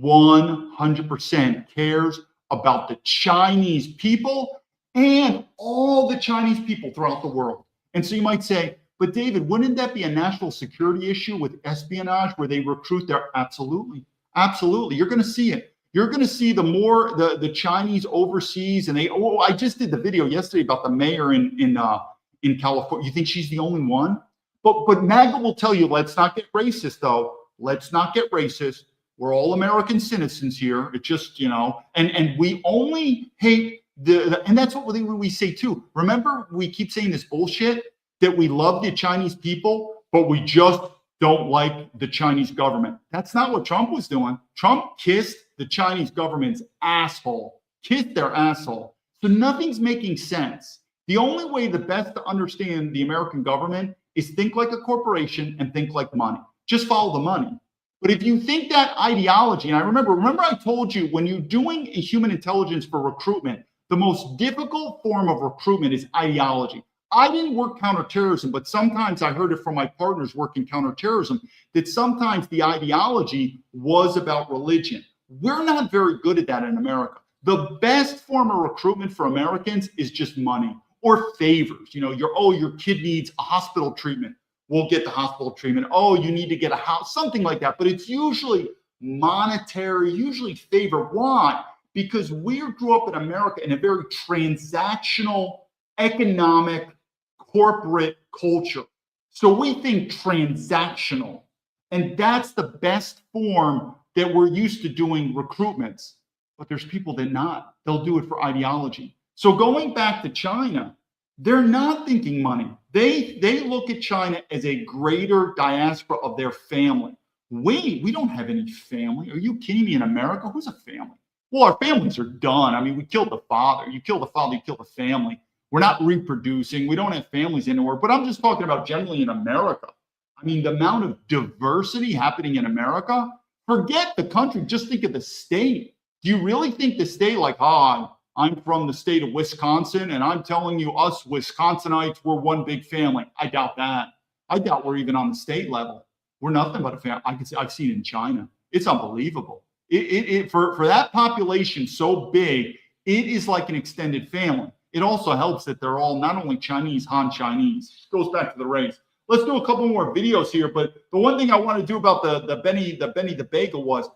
Speaker 1: 100% cares about the Chinese people and all the Chinese people throughout the world. And so you might say, but David, wouldn't that be a national security issue with espionage where they recruit their? Absolutely. Absolutely. You're going to see it. You're going to see the Chinese overseas, and I just did the video yesterday about the mayor in California. You think she's the only one? But MAGA will tell you, let's not get racist, though. Let's not get racist. We're all American citizens here. It just, and we only hate and that's what we say too. Remember, we keep saying this bullshit that we love the Chinese people, but we just don't like the Chinese government. That's not what Trump was doing. Trump kissed the Chinese government's asshole, kissed their asshole. So nothing's making sense. The only way the best to understand the American government is think like a corporation and think like money. Just follow the money. But if you think that ideology, and I remember I told you when you're doing a human intelligence for recruitment, The most difficult form of recruitment is ideology. I didn't work counterterrorism, but sometimes I heard it from my partners working counterterrorism that sometimes the ideology was about religion. We're not very good at that in America. The best form of recruitment for Americans is just money or favors. You know, your kid needs a hospital treatment. We'll get the hospital treatment. Oh, you need to get a house, something like that. But it's usually monetary, usually favor. Why? Because we grew up in America in a very transactional, economic, corporate culture. So we think transactional. And that's the best form that we're used to doing recruitments. But there's people that not. They'll do it for ideology. So going back to China, they're not thinking money. They look at China as a greater diaspora of their family. We don't have any family. Are you kidding me? In America, who's a family? Well, our families are done. I mean, we killed the father. You kill the father, you kill the family. We're not reproducing. We don't have families anywhere. But I'm just talking about generally in America. I mean, the amount of diversity happening in America, forget the country. Just think of the state. Do you really think the state, like, I'm from the state of Wisconsin, and I'm telling you, us Wisconsinites, we're one big family? I doubt that. I doubt we're even on the state level. We're nothing but a family. I've seen it in China. It's unbelievable. For that population so big, it is like an extended family. It also helps that they're all not only Chinese, Han Chinese. It goes back to the race. Let's do a couple more videos here. But the one thing I want to do about the Benny the Bagel was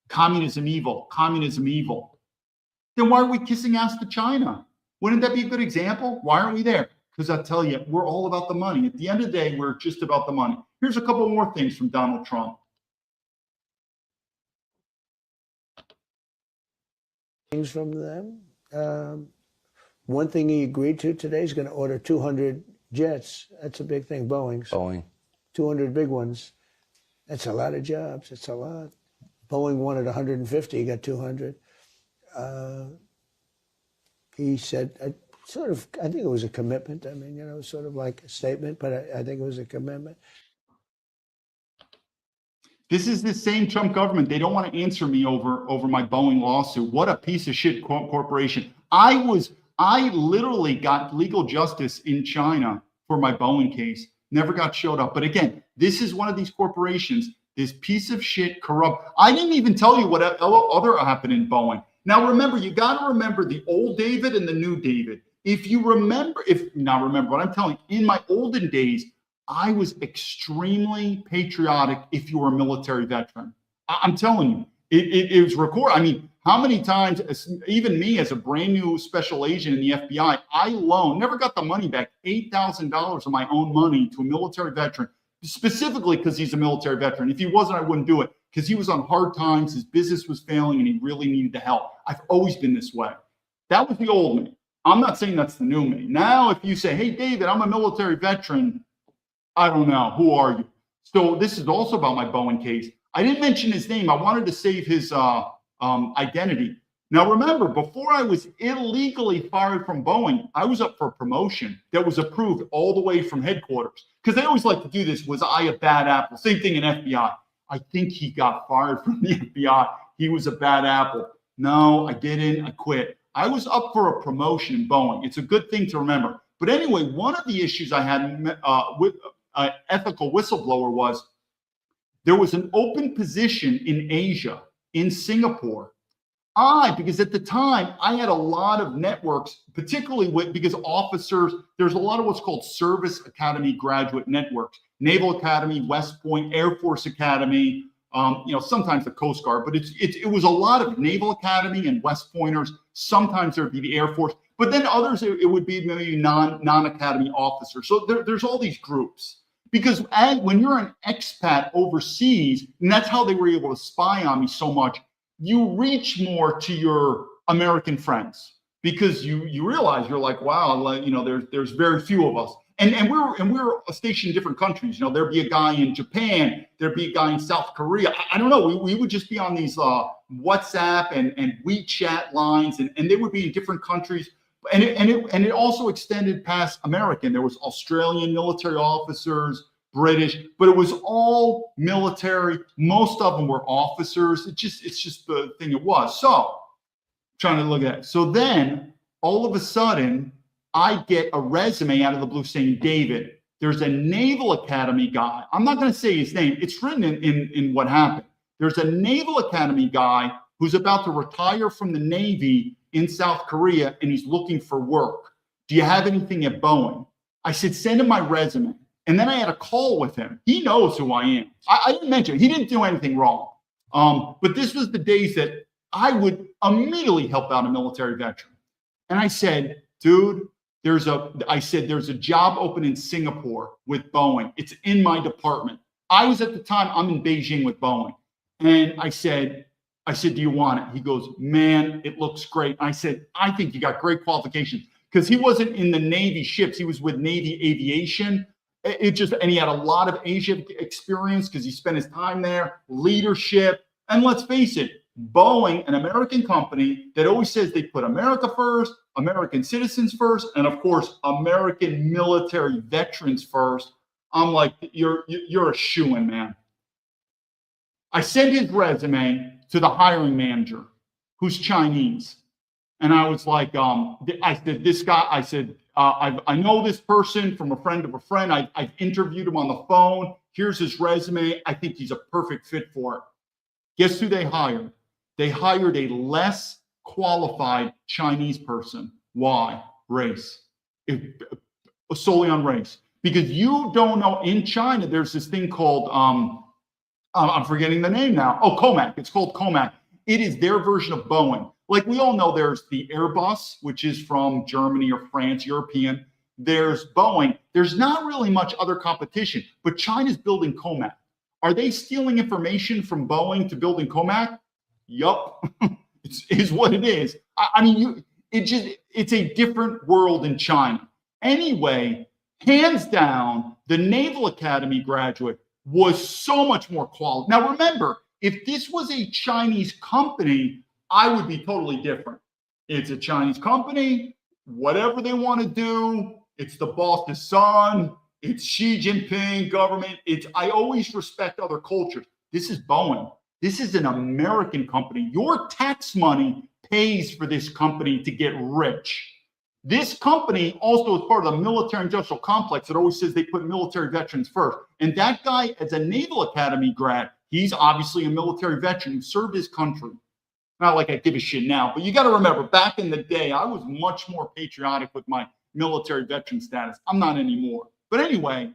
Speaker 1: communism evil, communism evil. Then why are we kissing ass to China? Wouldn't that be a good example? Why aren't we there? Because I tell you, we're all about the money. At the end of the day, we're just about the money. Here's a couple more things from Donald Trump.
Speaker 6: Things from them. One thing he agreed to today is going to order 200 jets. That's a big thing, Boeing's.
Speaker 7: Boeing.
Speaker 6: 200 big ones. That's a lot of jobs. It's a lot. Boeing wanted 150. He got 200. He said, I think it was a commitment. I mean, sort of like a statement, but I think it was a commitment.
Speaker 1: This is the same Trump government. They don't want to answer me over my Boeing lawsuit. What a piece of shit corporation. I literally got legal justice in China for my Boeing case. Never got showed up. But again, this is one of these corporations, this piece of shit, corrupt. I didn't even tell you what other happened in Boeing. Now remember, you got to remember the old David and the new David. If not remember what I'm telling you, in my olden days, I was extremely patriotic if you were a military veteran. I'm telling you, it was recorded. I mean, how many times, even me as a brand new special agent in the FBI, I never got the money back, $8,000 of my own money to a military veteran, specifically because he's a military veteran. If he wasn't, I wouldn't do it, because he was on hard times, his business was failing, and he really needed the help. I've always been this way. That was the old me. I'm not saying that's the new me. Now, if you say, hey, David, I'm a military veteran, I don't know. Who are you? So this is also about my Boeing case. I didn't mention his name. I wanted to save his identity. Now, remember, before I was illegally fired from Boeing, I was up for a promotion that was approved all the way from headquarters. Because they always like to do this. Was I a bad apple? Same thing in FBI. I think he got fired from the FBI. He was a bad apple. No, I didn't. I quit. I was up for a promotion in Boeing. It's a good thing to remember. But anyway, one of the issues I had with ethical whistleblower was there was an open position in Asia, in Singapore. Because at the time I had a lot of networks, particularly because officers, there's a lot of what's called Service Academy graduate networks, Naval Academy, West Point, Air Force Academy, sometimes the Coast Guard, but it was a lot of Naval Academy and West Pointers. Sometimes there'd be the Air Force, but then others, it would be maybe non-academy officers. So there's all these groups. Because when you're an expat overseas, and that's how they were able to spy on me so much, you reach more to your American friends because you realize you're like, wow, there's very few of us, and we're stationed in different countries. There'd be a guy in Japan, there'd be a guy in South Korea. I don't know. We would just be on these WhatsApp and WeChat lines, and they would be in different countries. And it also extended past American. There was Australian military officers, British, but it was all military. Most of them were officers. It's just the thing it was. So trying to look at it. So then all of a sudden, I get a resume out of the blue saying, David, there's a Naval Academy guy. I'm not going to say his name. It's written in what happened. There's a Naval Academy guy who's about to retire from the Navy in South Korea, and he's looking for work. Do you have anything at Boeing? I said, send him my resume. And then I had a call with him. He knows who I am. I didn't mention it. He didn't do anything wrong. But this was the days that I would immediately help out a military veteran. And I said, dude, there's a job open in Singapore with Boeing. It's in my department. I was at the time, I'm in Beijing with Boeing. And I said, do you want it? He goes, man, it looks great. I said, I think you got great qualifications, because he wasn't in the Navy ships. He was with Navy Aviation. And he had a lot of Asia experience because he spent his time there, leadership. And let's face it, Boeing, an American company that always says they put America first, American citizens first, and of course, American military veterans first. I'm like, you're a shoo-in, man. I sent his resume to the hiring manager, who's Chinese. And I was like, I said, this guy, I said, I know this person from a friend of a friend. I've interviewed him on the phone. Here's his resume. I think he's a perfect fit for it. Guess who they hired? They hired a less qualified Chinese person. Why? Race. Solely on race. Because you don't know, in China, there's this thing called, I'm forgetting the name now. Oh, COMAC. It's called COMAC. It is their version of Boeing. Like we all know, there's the Airbus, which is from Germany or France, European. There's Boeing. There's not really much other competition, but China's building COMAC. Are they stealing information from Boeing to building COMAC? Yup, is what it is. I mean, it's a different world in China. Anyway, hands down, the Naval Academy graduate was so much more quality. Now, remember, if this was a Chinese company, I would be totally different. It's a Chinese company, whatever they want to do. It's the boss's son. It's Xi Jinping government. I always respect other cultures. This is Boeing. This is an American company. Your tax money pays for this company to get rich. This company also is part of the military industrial complex that always says they put military veterans first. And that guy, as a Naval Academy grad, he's obviously a military veteran who served his country. Not like I give a shit now, but you got to remember, back in the day, I was much more patriotic with my military veteran status. I'm not anymore. But anyway,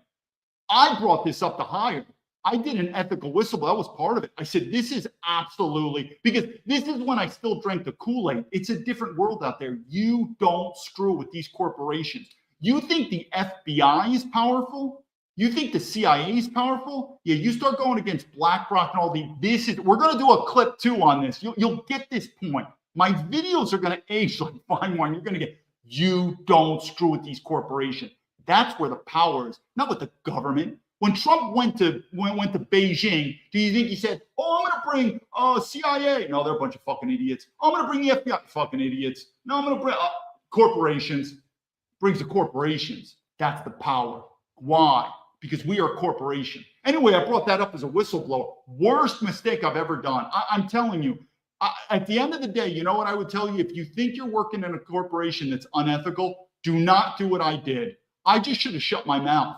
Speaker 1: I brought this up to hire. I did an ethical whistleblower. That was part of it. I said, this is absolutely, because this is when I still drank the Kool-Aid. It's a different world out there. You don't screw with these corporations. You think the FBI is powerful? You think the CIA is powerful? Yeah, you start going against BlackRock and all we're going to do a clip too on this. You'll get this point. My videos are going to age like fine wine. You're going to get, you don't screw with these corporations. That's where the power is, not with the government. When Trump went to Beijing, do you think he said, oh, I'm going to bring CIA? No, they're a bunch of fucking idiots. I'm going to bring the FBI, fucking idiots. No, I'm going to bring corporations. Brings the corporations. That's the power. Why? Because we are a corporation. Anyway, I brought that up as a whistleblower. Worst mistake I've ever done. I'm telling you, at the end of the day, you know what I would tell you? If you think you're working in a corporation that's unethical, do not do what I did. I just should have shut my mouth.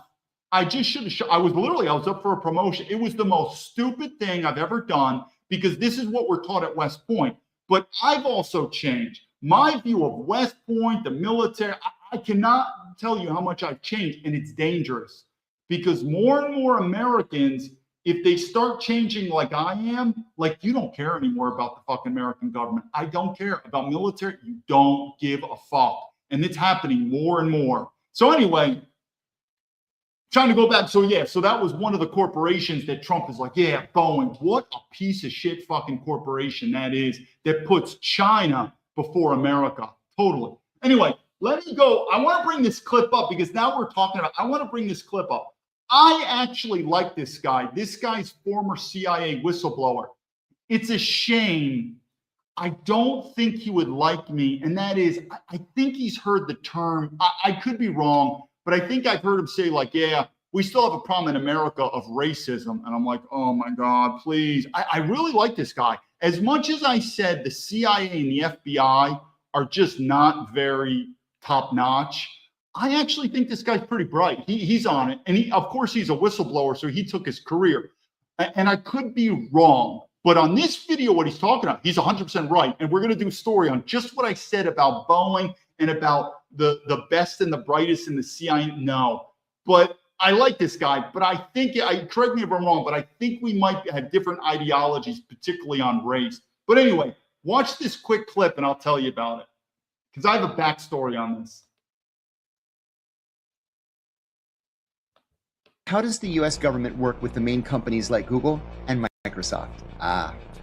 Speaker 1: I was up for a promotion. It was the most stupid thing I've ever done, because this is what we're taught at West Point. But I've also changed my view of West Point, the military. I cannot tell you how much I've changed, and it's dangerous, because more and more Americans, if they start changing like I am, like you don't care anymore about the fucking American government. I don't care about military. You don't give a fuck. And it's happening more and more. So anyway, trying to go back. So yeah, so that was one of the corporations that Trump is like, yeah, Boeing, what a piece of shit fucking corporation that is, that puts China before America. Totally. Anyway, let me go. I want to bring this clip up because now we're talking about, I want to bring this clip up. I actually like this guy. This guy's former CIA whistleblower. It's a shame. I don't think he would like me. And that is, I think he's heard the term, I could be wrong, but I think I've heard him say like, yeah, we still have a problem in America of racism. And I'm like, oh my God, please. I really like this guy. As much as I said the CIA and the FBI are just not very top notch. I actually think this guy's pretty bright. He's on it. And of course, he's a whistleblower, so he took his career. And I could be wrong, but on this video, what he's talking about, he's 100% right. And we're going to do a story on just what I said about Boeing and about the best and the brightest in the CIA. No, but I like this guy. But I think, correct me if I'm wrong, but I think we might have different ideologies, particularly on race. But anyway, watch this quick clip and I'll tell you about it, because I have a backstory on this.
Speaker 7: How does the US government work with the main companies like Google and Microsoft?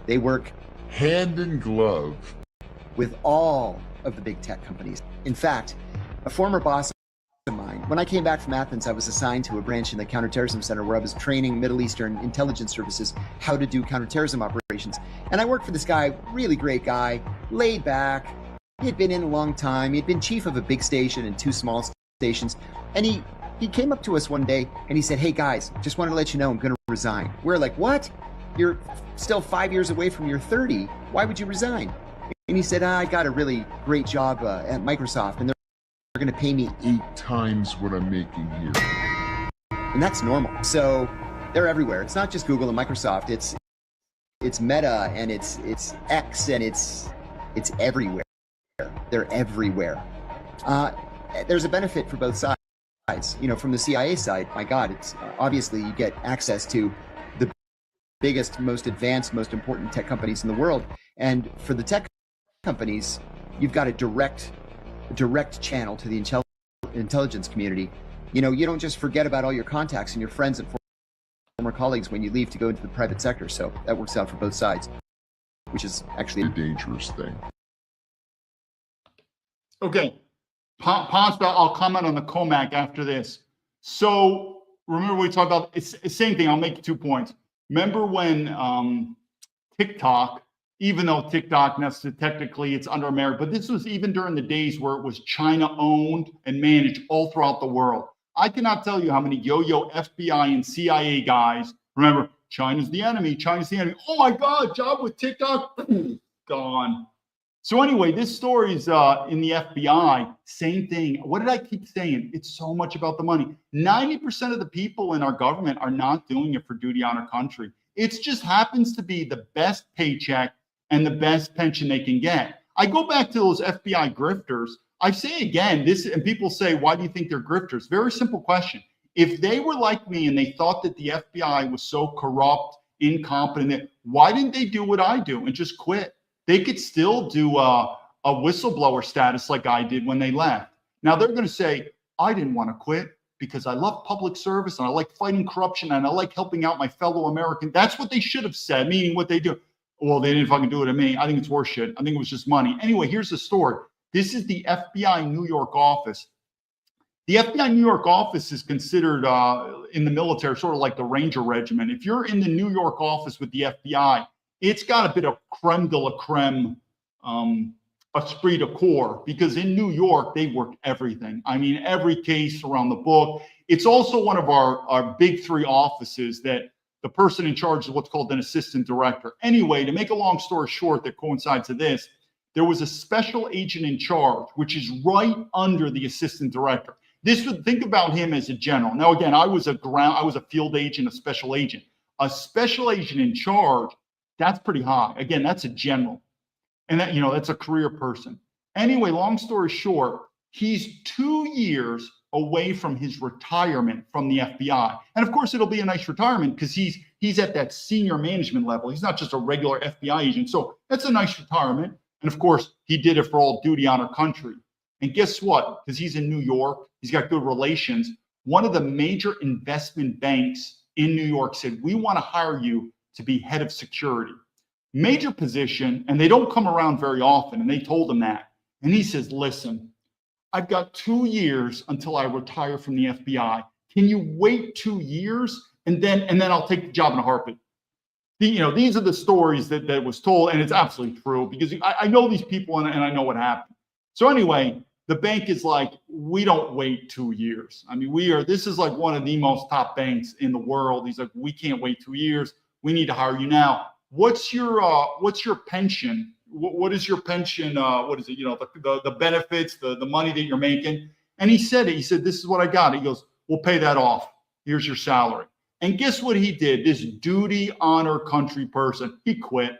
Speaker 7: They work
Speaker 8: hand in glove
Speaker 7: with all of the big tech companies. In fact, a former boss of mine, when I came back from Athens, I was assigned to a branch in the Counterterrorism Center where I was training Middle Eastern intelligence services how to do counterterrorism operations. And I worked for this guy, really great guy, laid back. He had been in a long time. He had been chief of a big station and 2 small stations. And he came up to us one day and he said, "Hey guys, just wanted to let you know I'm going to resign." We're like, "What? You're still 5 years away from your 30. Why would you resign?" And he said, "I got a really great job at Microsoft and they're going to pay me
Speaker 8: 8 times what I'm making here."
Speaker 7: And that's normal. So they're everywhere. It's not just Google and Microsoft. It's Meta and it's X and it's everywhere. They're everywhere. There's a benefit for both sides. You know, from the CIA side, my God, it's obviously you get access to the biggest, most advanced, most important tech companies in the world. And for the tech companies, you've got a direct channel to the intelligence community. You know, you don't just forget about all your contacts and your friends and former colleagues when you leave to go into the private sector. So that works out for both sides, which is actually
Speaker 8: a dangerous thing.
Speaker 1: Okay. Ponce, I'll comment on the Comac after this. So remember we talked about, it's the same thing. I'll make 2 points. Remember when TikTok, even though TikTok technically it's under America, but this was even during the days where it was China owned and managed all throughout the world. I cannot tell you how many yo-yo FBI and CIA guys remember China's the enemy, China's the enemy. Oh my God, job with TikTok, gone. So anyway, this story is in the FBI, same thing. What did I keep saying? It's so much about the money. 90% of the people in our government are not doing it for duty on our country. It just happens to be the best paycheck and the best pension they can get. I go back to those FBI grifters. I say again, this, and people say, why do you think they're grifters? Very simple question. If they were like me and they thought that the FBI was so corrupt, incompetent, why didn't they do what I do and just quit? They could still do a whistleblower status like I did when they left. Now they're going to say, I didn't want to quit because I love public service and I like fighting corruption and I like helping out my fellow Americans. That's what they should have said, meaning what they do. Well, they didn't fucking do it to me. I think it's worse shit. I think it was just money. Anyway, here's the story. This is the FBI New York office. The FBI New York office is considered in the military sort of like the Ranger Regiment. If you're in the New York office with the FBI, it's got a bit of creme de la creme, esprit de corps, because in New York, they work everything. I mean, every case around the book. It's also one of our big 3 offices that the person in charge is what's called an assistant director. Anyway, to make a long story short that coincides to this, there was a special agent in charge, which is right under the assistant director. This would think about him as a general. Now, again, I was a field agent, a special agent. A special agent in charge, that's pretty high. Again, that's a general. And that, you know, that's a career person. Anyway, long story short, he's 2 years away from his retirement from the FBI. And of course, it'll be a nice retirement because he's at that senior management level. He's not just a regular FBI agent. So that's a nice retirement. And of course, he did it for all duty on our country. And guess what? Because he's in New York, he's got good relations. One of the major investment banks in New York said, we want to hire you to be head of security. Major position, and they don't come around very often. And they told him that. And he says, listen, I've got 2 years until I retire from the FBI. Can you wait 2 years? And then I'll take the job in a heartbeat. These are the stories that was told, and it's absolutely true because I know these people and I know what happened. So anyway, the bank is like, we don't wait 2 years. I mean, this is like one of the most top banks in the world. He's like, we can't wait 2 years. We need to hire you now. What's your pension what is your pension? What is it? The benefits, the money that you're making. And he said it. He said, this is what I got. He goes, we'll pay that off. Here's your salary. And guess what he did? This duty, honor, country person, he quit.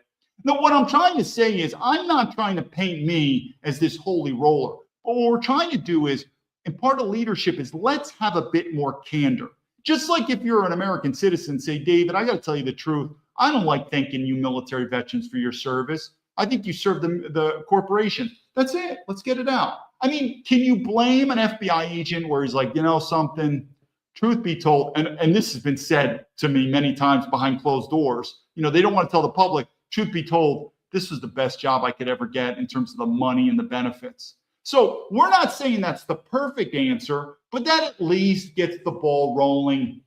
Speaker 1: Now, what I'm trying to say is I'm not trying to paint me as this holy roller. But what we're trying to do is, and part of leadership is let's have a bit more candor. Just like if you're an American citizen, say, David, I got to tell you the truth. I don't like thanking you military veterans for your service. I think you served the corporation. That's it. Let's get it out. I mean, can you blame an FBI agent where he's like, something, truth be told, and this has been said to me many times behind closed doors, they don't want to tell the public, truth be told, this was the best job I could ever get in terms of the money and the benefits. So we're not saying that's the perfect answer, but that at least gets the ball rolling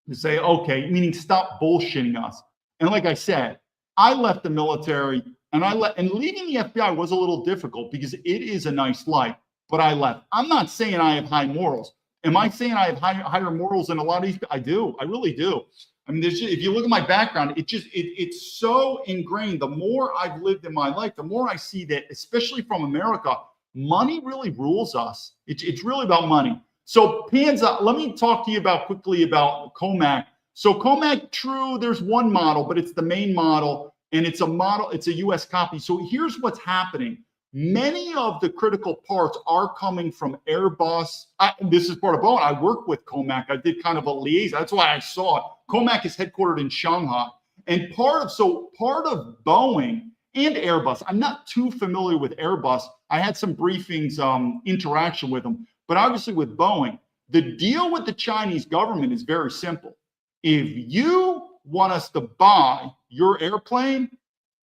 Speaker 1: to say, okay, meaning stop bullshitting us. And like I said, I left the military and leaving the FBI was a little difficult because it is a nice life, but I left. I'm not saying I have high morals. Am I saying I have higher morals than a lot of these? I do. I really do. I mean, if you look at my background, it's so ingrained. The more I've lived in my life, the more I see that, especially from America, money really rules us. It's really about money. So Panza, let me talk to you quickly about Comac. So Comac, true, there's one model, but it's the main model. And it's a US copy. So here's what's happening. Many of the critical parts are coming from Airbus. This is part of Boeing. I work with Comac. I did kind of a liaison. That's why I saw it. Comac is headquartered in Shanghai. And part of Boeing and Airbus, I'm not too familiar with Airbus. I had some briefings, interaction with them. But obviously with Boeing, the deal with the Chinese government is very simple. If you want us to buy your airplane,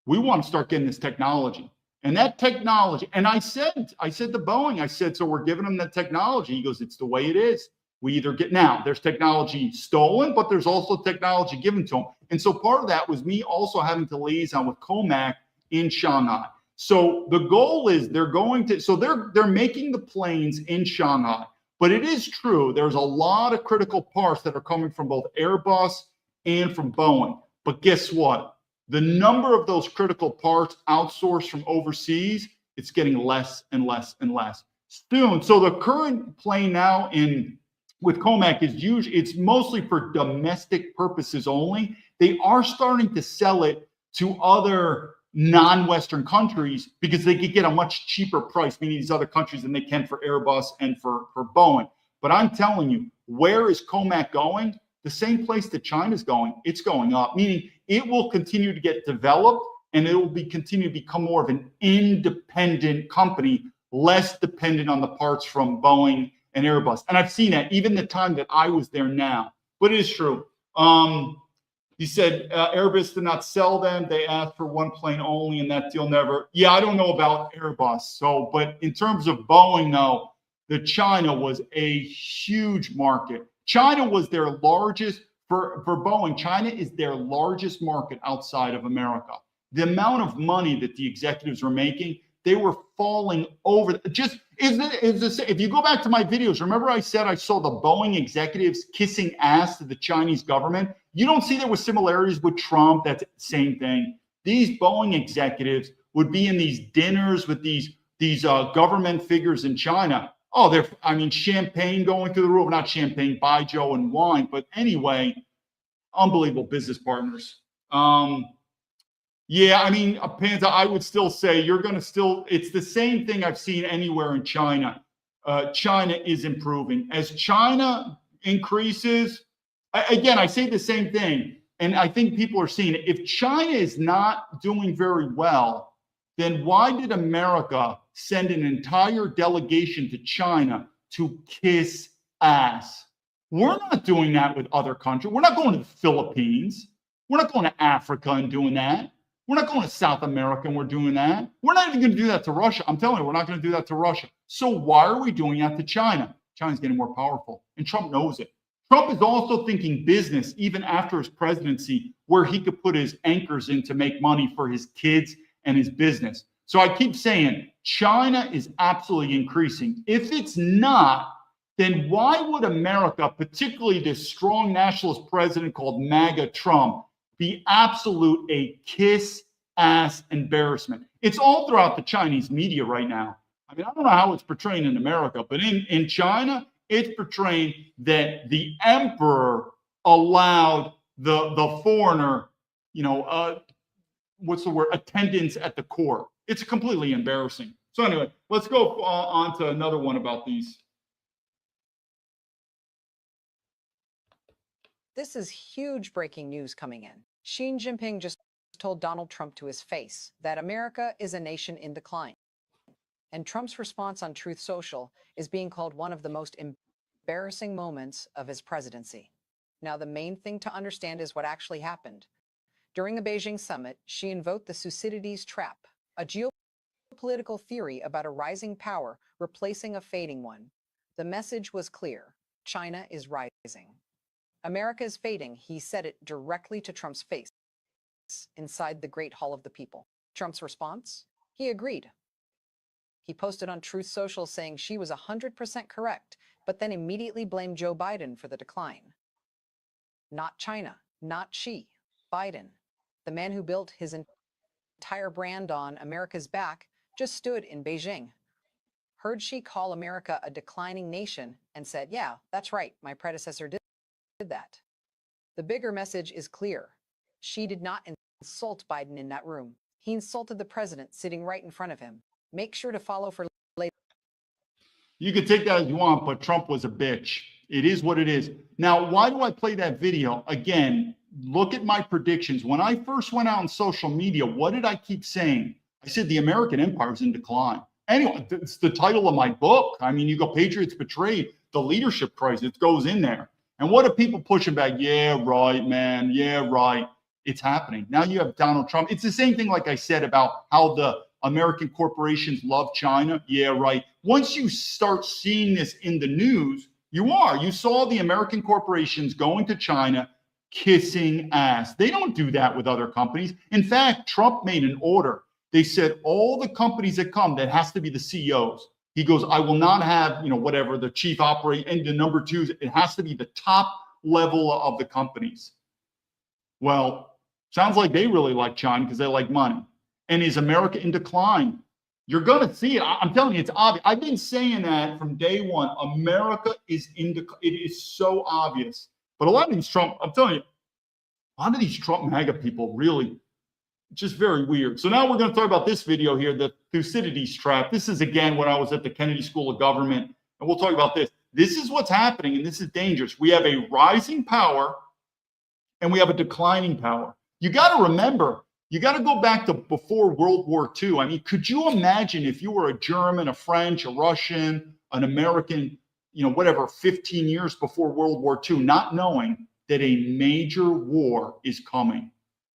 Speaker 1: we want to start getting this technology. And that technology, and I said to Boeing, so we're giving them that technology. He goes, it's the way it is. We either there's technology stolen, but there's also technology given to them. And so part of that was me also having to liaison with Comac in Shanghai. So the goal is they're making the planes in Shanghai. But it is true, there's a lot of critical parts that are coming from both Airbus and from Boeing. But guess what? The number of those critical parts outsourced from overseas, it's getting less and less and less. Soon, so the current plane now with Comac it's mostly for domestic purposes only. They are starting to sell it to other non-Western countries because they could get a much cheaper price, meaning these other countries, than they can for Airbus and for Boeing. But I'm telling you, where is Comac going? The same place that China's going. It's going up, meaning it will continue to get developed and it will continue to become more of an independent company, less dependent on the parts from Boeing and Airbus. And I've seen that even the time that I was there now. But it is true. He said Airbus did not sell them. They asked for one plane only, and that deal never. Yeah, I don't know about Airbus. So, but in terms of Boeing, though, China was a huge market. China was their largest, for Boeing, China is their largest market outside of America. The amount of money that the executives were making, they were falling over. If you go back to my videos, remember I said I saw the Boeing executives kissing ass to the Chinese government? You don't see there were similarities with Trump. That's the same thing. These Boeing executives would be in these dinners with these government figures in China. Oh, champagne going through the roof. Not champagne, baijiu and wine. But anyway, unbelievable business partners. Yeah, Panza, I would still say it's the same thing I've seen anywhere in China. China is improving. As China increases, again, I say the same thing. And I think people are seeing it. If China is not doing very well, then why did America send an entire delegation to China to kiss ass? We're not doing that with other countries. We're not going to the Philippines. We're not going to Africa and doing that. We're not going to South America and we're doing that. We're not even going to do that to Russia. I'm telling you, we're not going to do that to Russia. So why are we doing that to China? China's getting more powerful, and Trump knows it. Trump is also thinking business even after his presidency, where he could put his anchors in to make money for his kids and his business. So I keep saying China is absolutely increasing. If it's not, then why would America, particularly this strong nationalist president called MAGA Trump, be absolute a kiss ass embarrassment? It's all throughout the Chinese media right now. I mean, I don't know how it's portraying in America, but in China, it's portraying that the emperor allowed the foreigner, what's the word, attendance at the court. It's completely embarrassing. So anyway, let's go on to another one about these.
Speaker 9: This is huge breaking news coming in. Xi Jinping just told Donald Trump to his face that America is a nation in decline. And Trump's response on Truth Social is being called one of the most embarrassing moments of his presidency. Now, the main thing to understand is what actually happened. During a Beijing summit, Xi invoked the Thucydides trap, a geopolitical theory about a rising power replacing a fading one. The message was clear: China is rising. America is fading. He said it directly to Trump's face inside the Great Hall of the People. Trump's response? He agreed. He posted on Truth Social saying Xi was 100% correct, but then immediately blamed Joe Biden for the decline. Not China, not Xi, Biden. The man who built his entire brand on America's back just stood in Beijing, heard Xi call America a declining nation, and said, yeah, that's right, my predecessor did that. The bigger message is clear. Xi did not insult Biden in that room. He insulted the president sitting right in front of him. Make sure to follow for later.
Speaker 1: You can take that as you want, but Trump was a bitch. It is what it is. Now, why do I play that video? Again, look at my predictions. When I first went out on social media, what did I keep saying? I said the American empire is in decline. Anyway, it's the title of my book. I mean, you go Patriots betrayed, the leadership crisis. It goes in there. And what are people pushing back? Yeah, right, man. Yeah, right. It's happening. Now you have Donald Trump. It's the same thing like I said about how the American corporations love China. Yeah, right. Once you start seeing this in the news, you saw the American corporations going to China, kissing ass. They don't do that with other companies. In fact, Trump made an order. They said all the companies that come, that has to be the CEOs. He goes, I will not have, whatever, the chief operating and the number twos. It has to be the top level of the companies. Well, sounds like they really like China because they like money. And is America in decline? You're going to see it. I'm telling you, it's obvious. I've been saying that from day one. America is in decline. It is so obvious. But a lot of these Trump, I'm telling you, a lot of these Trump MAGA people really just very weird. So now we're going to talk about this video here, the Thucydides trap. This is, again, when I was at the Kennedy School of Government. And we'll talk about this. This is what's happening, and this is dangerous. We have a rising power, and we have a declining power. You got to remember, you got to go back to before World War II. I mean, could you imagine if you were a German, a French, a Russian, an American, 15 years before World War II, not knowing that a major war is coming?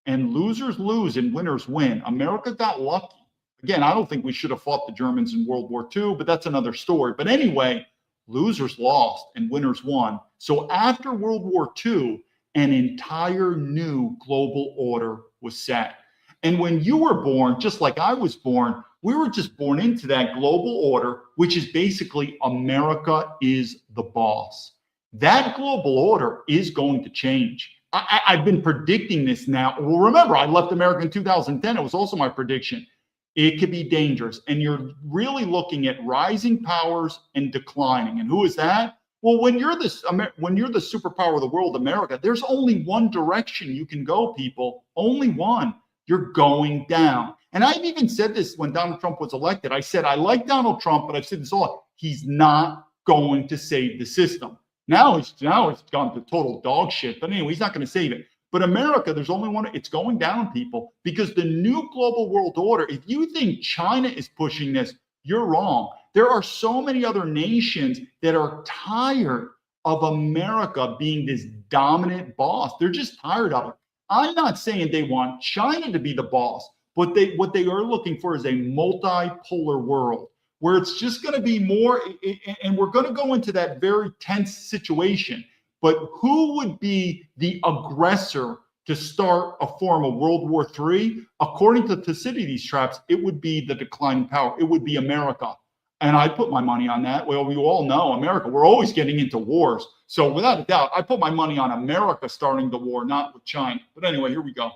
Speaker 1: And losers lose and winners win. America got lucky. Again, I don't think we should have fought the Germans in World War II, but that's another story. But anyway, losers lost and winners won. So after World War II, an entire new global order was set. And when you were born, just like I was born, we were just born into that global order, which is basically America is the boss. That global order is going to change. I've been predicting this now. Well, remember, I left America in 2010. It was also my prediction. It could be dangerous. And you're really looking at rising powers and declining. And who is that? Well, when you're the superpower of the world, America, there's only one direction you can go, people. Only one. You're going down. And I've even said this when Donald Trump was elected. I said, I like Donald Trump, but I've said this all. He's not going to save the system. Now it's gone to total dog shit. But anyway, he's not going to save it. But America, there's only one. It's going down, people, because the new global world order, if you think China is pushing this, you're wrong. There are so many other nations that are tired of America being this dominant boss. They're just tired of it. I'm not saying they want China to be the boss, but what they are looking for is a multipolar world, where it's just going to be more, and we're going to go into that very tense situation. But who would be the aggressor to start a form of World War III? According to Thucydides traps, it would be the declining power. It would be America. And I put my money on that. Well, we all know America, we're always getting into wars. So without a doubt, I put my money on America starting the war, not with China. But anyway, here we go.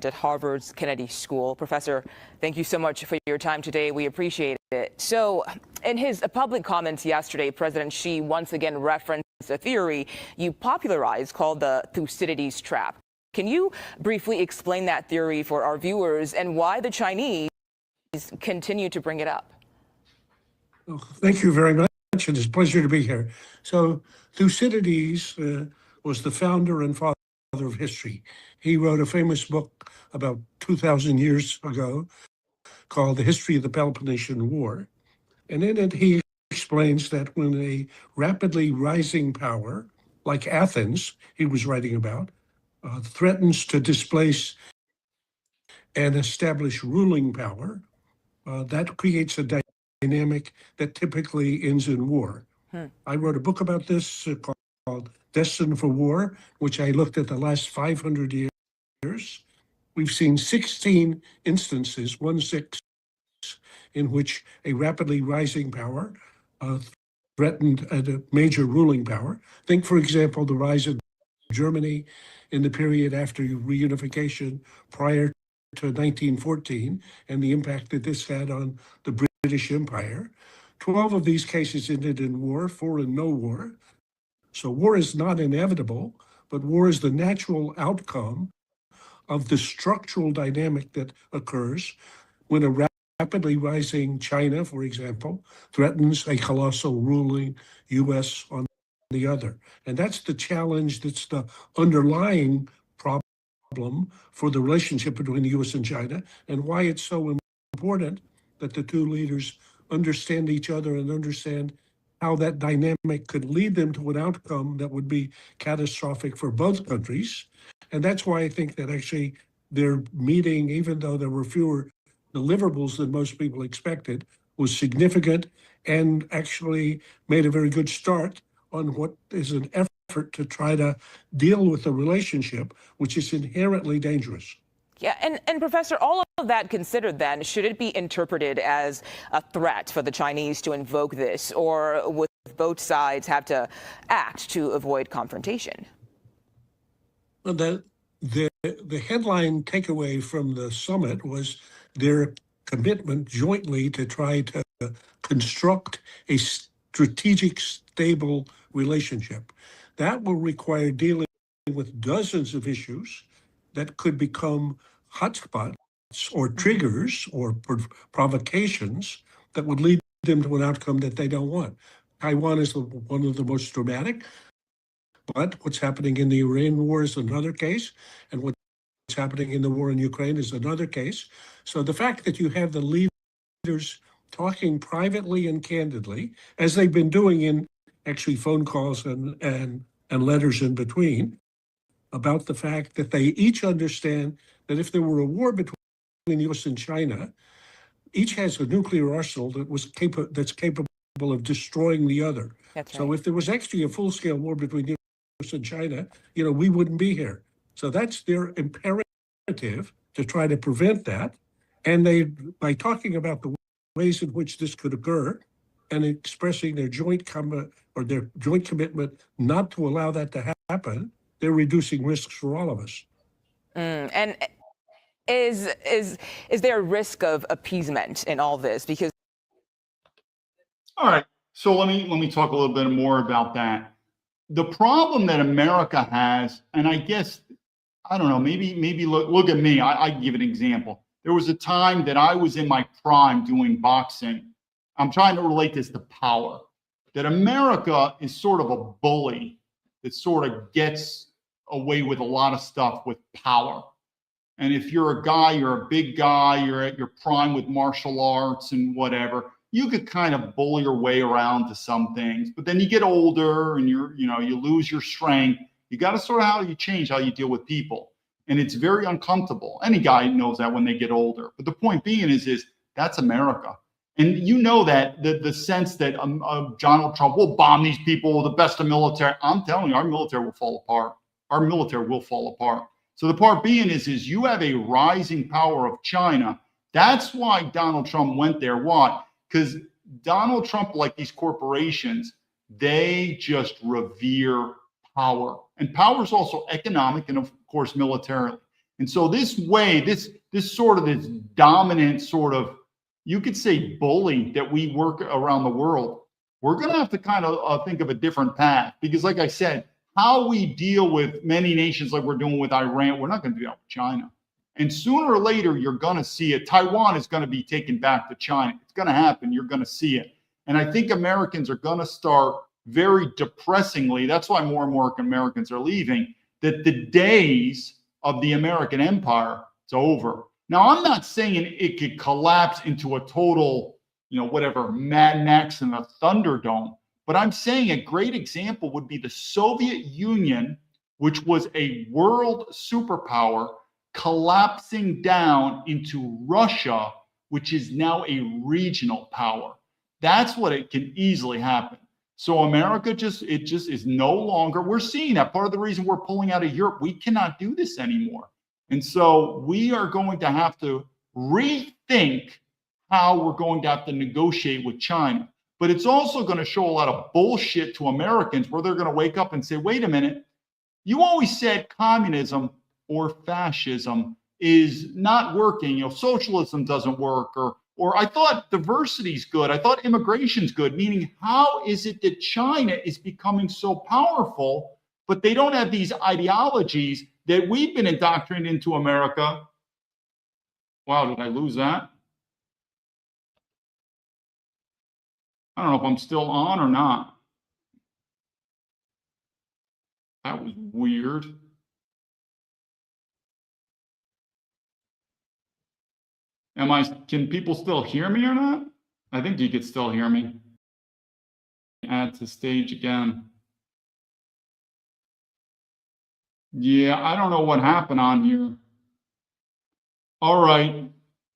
Speaker 10: president at Harvard's Kennedy School. Professor, thank you so much for your time today. We appreciate it. So, in his public comments yesterday, President Xi once again referenced a theory you popularized called the Thucydides trap. Can you briefly explain that theory for our viewers and why the Chinese continue to bring it up?
Speaker 11: Oh, thank you very much. It's a pleasure to be here. So Thucydides was the founder and father of history. He wrote a famous book about 2,000 years ago called The History of the Peloponnesian War. And in it, he explains that when a rapidly rising power, like Athens, he was writing about, threatens to displace and establish ruling power, that creates a dynamic that typically ends in war. I wrote a book about this called Destined for War, which I looked at the last 500 years. We've seen 16 instances, 1/6, in which a rapidly rising power threatened a major ruling power. Think, for example, the rise of Germany in the period after reunification prior to 1914 and the impact that this had on the British Empire. 12 of these cases ended in war, 4 in no war. So war is not inevitable, but war is the natural outcome of the structural dynamic that occurs when a rapidly rising China, for example, threatens a colossal ruling U.S. on the other. And that's the challenge, that's the underlying problem for the relationship between the U.S. and China, and why it's so important that the two leaders understand each other and understand how that dynamic could lead them to an outcome that would be catastrophic for both countries. And that's why I think that actually their meeting, even though there were fewer deliverables than most people expected, was significant and actually made a very good start on what is an effort to try to deal with a relationship which is inherently dangerous.
Speaker 10: Yeah, and Professor, all of that considered then, should it be interpreted as a threat for the Chinese to invoke this, or would both sides have to act to avoid confrontation?
Speaker 11: Well, the headline takeaway from the summit was their commitment jointly to try to construct a strategic, stable relationship. That will require dealing with dozens of issues that could become hotspots or triggers or provocations that would lead them to an outcome that they don't want. Taiwan is one of the most dramatic, but what's happening in the Iran war is another case, and what's happening in the war in Ukraine is another case. So the fact that you have the leaders talking privately and candidly, as they've been doing in actually phone calls and letters in between, about the fact that they each understand that if there were a war between the U.S. and China, each has a nuclear arsenal that's capable of destroying the other.
Speaker 10: That's right.
Speaker 11: So if there was actually a full-scale war between the U.S. and China, we wouldn't be here. So that's their imperative to try to prevent that. And by talking about the ways in which this could occur and expressing their joint commitment not to allow that to happen, they're reducing risks for all of us.
Speaker 10: And is there a risk of appeasement in all this? Because
Speaker 1: all right, so let me talk a little bit more about that. The problem that America has, and I guess I don't know, maybe look at me. I give an example. There was a time that I was in my prime doing boxing. I'm trying to relate this to power. That America is sort of a bully that sort of gets away with a lot of stuff with power. And if you're a guy, you're a big guy, you're at your prime with martial arts and whatever, you could kind of bully your way around to some things. But then you get older and you lose your strength. You got to sort of change how you deal with people. And it's very uncomfortable. Any guy knows that when they get older. But the point being is that's America. And you know that the sense that Donald Trump will bomb these people, the best of military. I'm telling you, our military will fall apart. Our military will fall apart. So the part being is you have a rising power of China. That's why Donald Trump went there. Why? Because Donald Trump, like these corporations, they just revere power. And power is also economic and, of course, militarily. And so this way, this dominant sort of, you could say, bully that we work around the world, we're going to have to kind of think of a different path. Because like I said, how we deal with many nations like we're doing with Iran, we're not going to do that with China. And sooner or later, you're going to see it. Taiwan is going to be taken back to China. It's going to happen. You're going to see it. And I think Americans are going to start very depressingly. That's why more and more Americans are leaving, that the days of the American empire, it's over. Now, I'm not saying it could collapse into a total, whatever, Mad Max and a Thunderdome. But I'm saying a great example would be the Soviet Union, which was a world superpower, collapsing down into Russia, which is now a regional power. That's what it can easily happen. So America just is no longer, we're seeing that. Part of the reason we're pulling out of Europe, we cannot do this anymore. And so we are going to have to rethink how we're going to have to negotiate with China. But it's also going to show a lot of bullshit to Americans where they're going to wake up and say, wait a minute, you always said communism or fascism is not working. Socialism doesn't work, or I thought diversity is good. I thought immigration is good, meaning how is it that China is becoming so powerful, but they don't have these ideologies that we've been indoctrinated into America? Wow, did I lose that? I don't know if I'm still on or not. That was weird. Can people still hear me or not? I think you could still hear me. Add to stage again. Yeah, I don't know what happened on here. All right,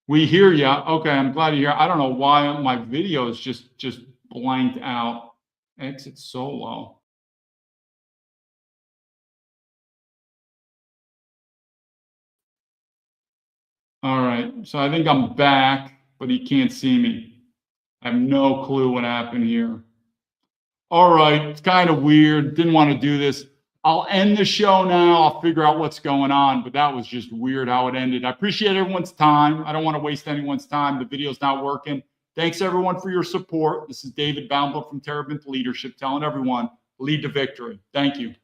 Speaker 1: we hear you. Okay, I'm glad you're here. I don't know why my video is just blanked out. Exit solo. All right, so I think I'm back, but he can't see me. I have no clue what happened here. All right, it's kind of weird. Didn't want to do this. I'll end the show now. I'll figure out what's going on, but that was just weird how it ended. I appreciate everyone's time. I don't want to waste anyone's time. The video's not working. Thanks, everyone, for your support. This is David Baumblatt from Terabint Leadership telling everyone, lead to victory. Thank you.